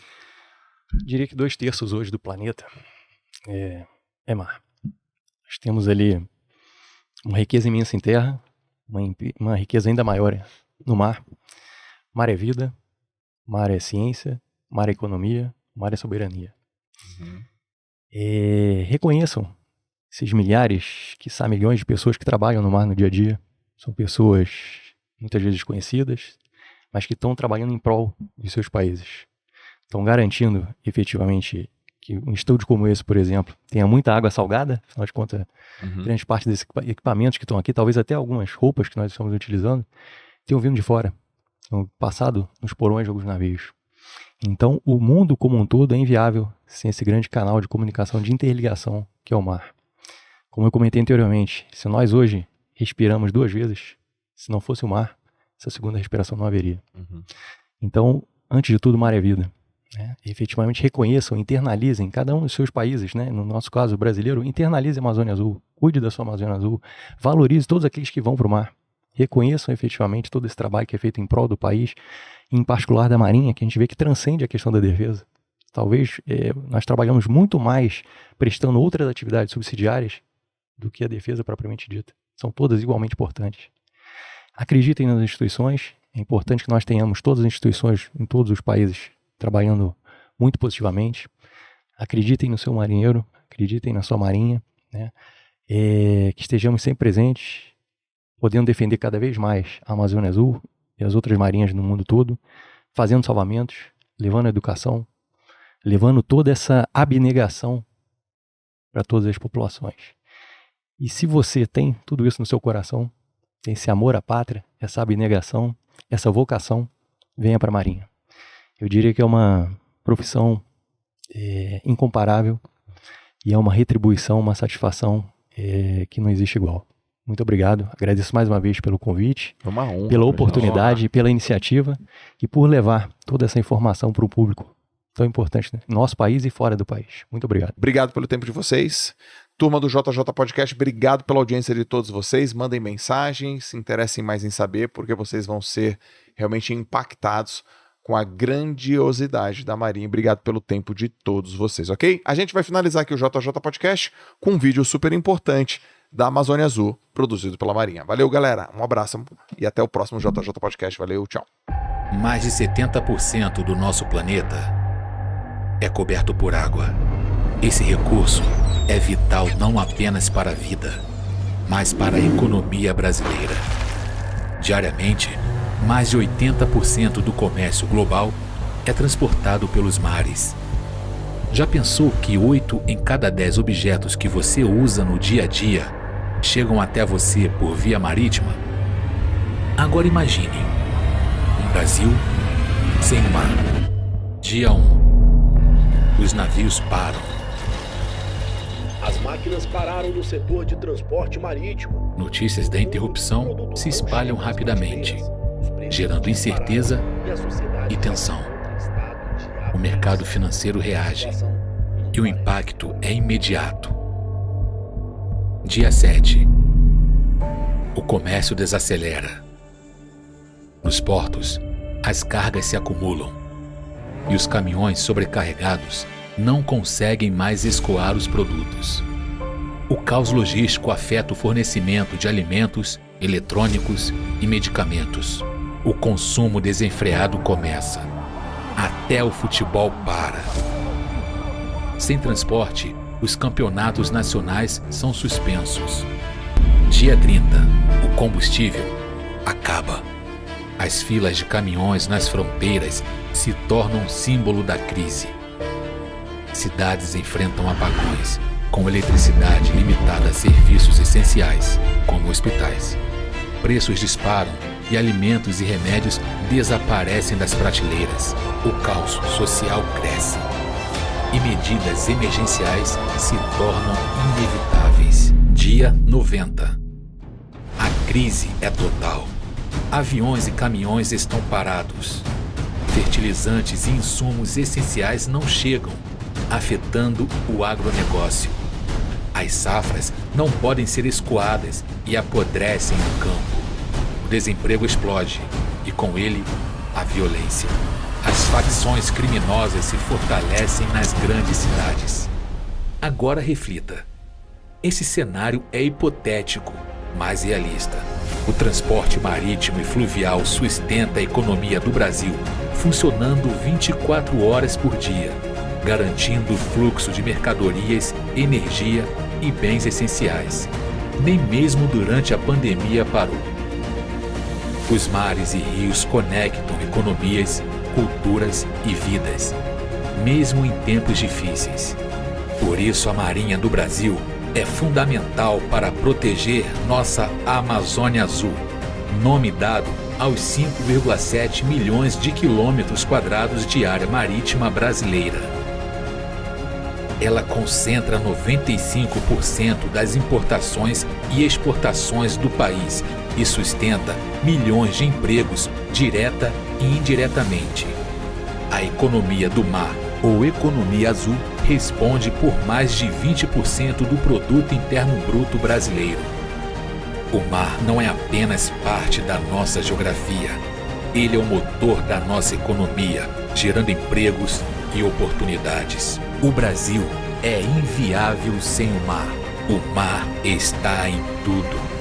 Diria que 2/3 hoje do planeta é mar. Nós temos ali uma riqueza imensa em terra, uma riqueza ainda maior no mar. Mar é vida, mar é ciência, mar é economia, mar é soberania. Reconheçam esses milhares, quiçá milhões de pessoas que trabalham no mar no dia a dia. São pessoas muitas vezes desconhecidas, mas que estão trabalhando em prol de seus países. Estão garantindo efetivamente que um estúdio como esse, por exemplo, tenha muita água salgada. Afinal de contas, grande parte desses equipamentos que estão aqui, talvez até algumas roupas que nós estamos utilizando, tenham vindo de fora, tenham passado nos porões de alguns navios. Então, o mundo como um todo é inviável sem esse grande canal de comunicação, de interligação que é o mar. Como eu comentei anteriormente, se nós hoje respiramos 2 vezes, se não fosse o mar, essa segunda respiração não haveria. Então, antes de tudo, o mar é vida. Né? E, efetivamente reconheçam, internalizem cada um dos seus países, né? No nosso caso, o brasileiro, internalize a Amazônia Azul, cuide da sua Amazônia Azul, valorize todos aqueles que vão para o mar. Reconheçam efetivamente todo esse trabalho que é feito em prol do país, em particular da Marinha, que a gente vê que transcende a questão da defesa. Talvez nós trabalhamos muito mais prestando outras atividades subsidiárias do que a defesa propriamente dita. São todas igualmente importantes. Acreditem nas instituições. É importante que nós tenhamos todas as instituições em todos os países trabalhando muito positivamente. Acreditem no seu marinheiro, acreditem na sua marinha, né? Que estejamos sempre presentes, podendo defender cada vez mais a Amazônia Azul e as outras marinhas no mundo todo, fazendo salvamentos, levando a educação, levando toda essa abnegação para todas as populações. E se você tem tudo isso no seu coração, tem esse amor à pátria, essa abnegação, essa vocação, venha para a Marinha. Eu diria que é uma profissão incomparável e é uma retribuição, uma satisfação que não existe igual. Muito obrigado, agradeço mais uma vez pelo convite, É uma honra, pela oportunidade, pela iniciativa e por levar toda essa informação para o público tão importante, né? No nosso país e fora do país. Muito obrigado. Obrigado pelo tempo de vocês. Turma do JJ Podcast, obrigado pela audiência de todos vocês. Mandem mensagens, se interessem mais em saber, porque vocês vão ser realmente impactados com a grandiosidade da Marinha. Obrigado pelo tempo de todos vocês, ok? A gente vai finalizar aqui o JJ Podcast com um vídeo super importante da Amazônia Azul, produzido pela Marinha. Valeu, galera. Um abraço e até o próximo JJ Podcast. Valeu, tchau. Mais de 70% do nosso planeta é coberto por água. Esse recurso é vital não apenas para a vida, mas para a economia brasileira. Diariamente, mais de 80% do comércio global é transportado pelos mares. Já pensou que 8 em cada 10 objetos que você usa no dia a dia chegam até você por via marítima? Agora imagine um Brasil sem mar. Dia 1. Os navios param. As máquinas pararam no setor de transporte marítimo. Notícias da interrupção se espalham rapidamente, gerando incerteza e tensão. O mercado financeiro reage e o impacto é imediato. Dia 7. O comércio desacelera. Nos portos, as cargas se acumulam e os caminhões sobrecarregados não conseguem mais escoar os produtos. O caos logístico afeta o fornecimento de alimentos, eletrônicos e medicamentos. O consumo desenfreado começa. Até o futebol para. Sem transporte, os campeonatos nacionais são suspensos. Dia 30, o combustível acaba. As filas de caminhões nas fronteiras se tornam símbolo da crise. Cidades enfrentam apagões com eletricidade limitada a serviços essenciais, como hospitais. Preços disparam e alimentos e remédios desaparecem das prateleiras. O caos social cresce e medidas emergenciais se tornam inevitáveis. Dia 90. A crise é total. Aviões e caminhões estão parados. Fertilizantes e insumos essenciais não chegam, afetando o agronegócio. As safras não podem ser escoadas e apodrecem no campo. O desemprego explode e, com ele, a violência. As facções criminosas se fortalecem nas grandes cidades. Agora reflita. Esse cenário é hipotético, mas realista. O transporte marítimo e fluvial sustenta a economia do Brasil, funcionando 24 horas por dia, garantindo o fluxo de mercadorias, energia e bens essenciais. Nem mesmo durante a pandemia parou. Os mares e rios conectam economias, culturas e vidas, mesmo em tempos difíceis. Por isso, a Marinha do Brasil é fundamental para proteger nossa Amazônia Azul, nome dado aos 5,7 milhões de quilômetros quadrados de área marítima brasileira. Ela concentra 95% das importações e exportações do país e sustenta milhões de empregos direta e indiretamente. A economia do mar, ou economia azul, responde por mais de 20% do produto interno bruto brasileiro. O mar não é apenas parte da nossa geografia. Ele é o motor da nossa economia, gerando empregos e oportunidades. O Brasil é inviável sem o mar. O mar está em tudo.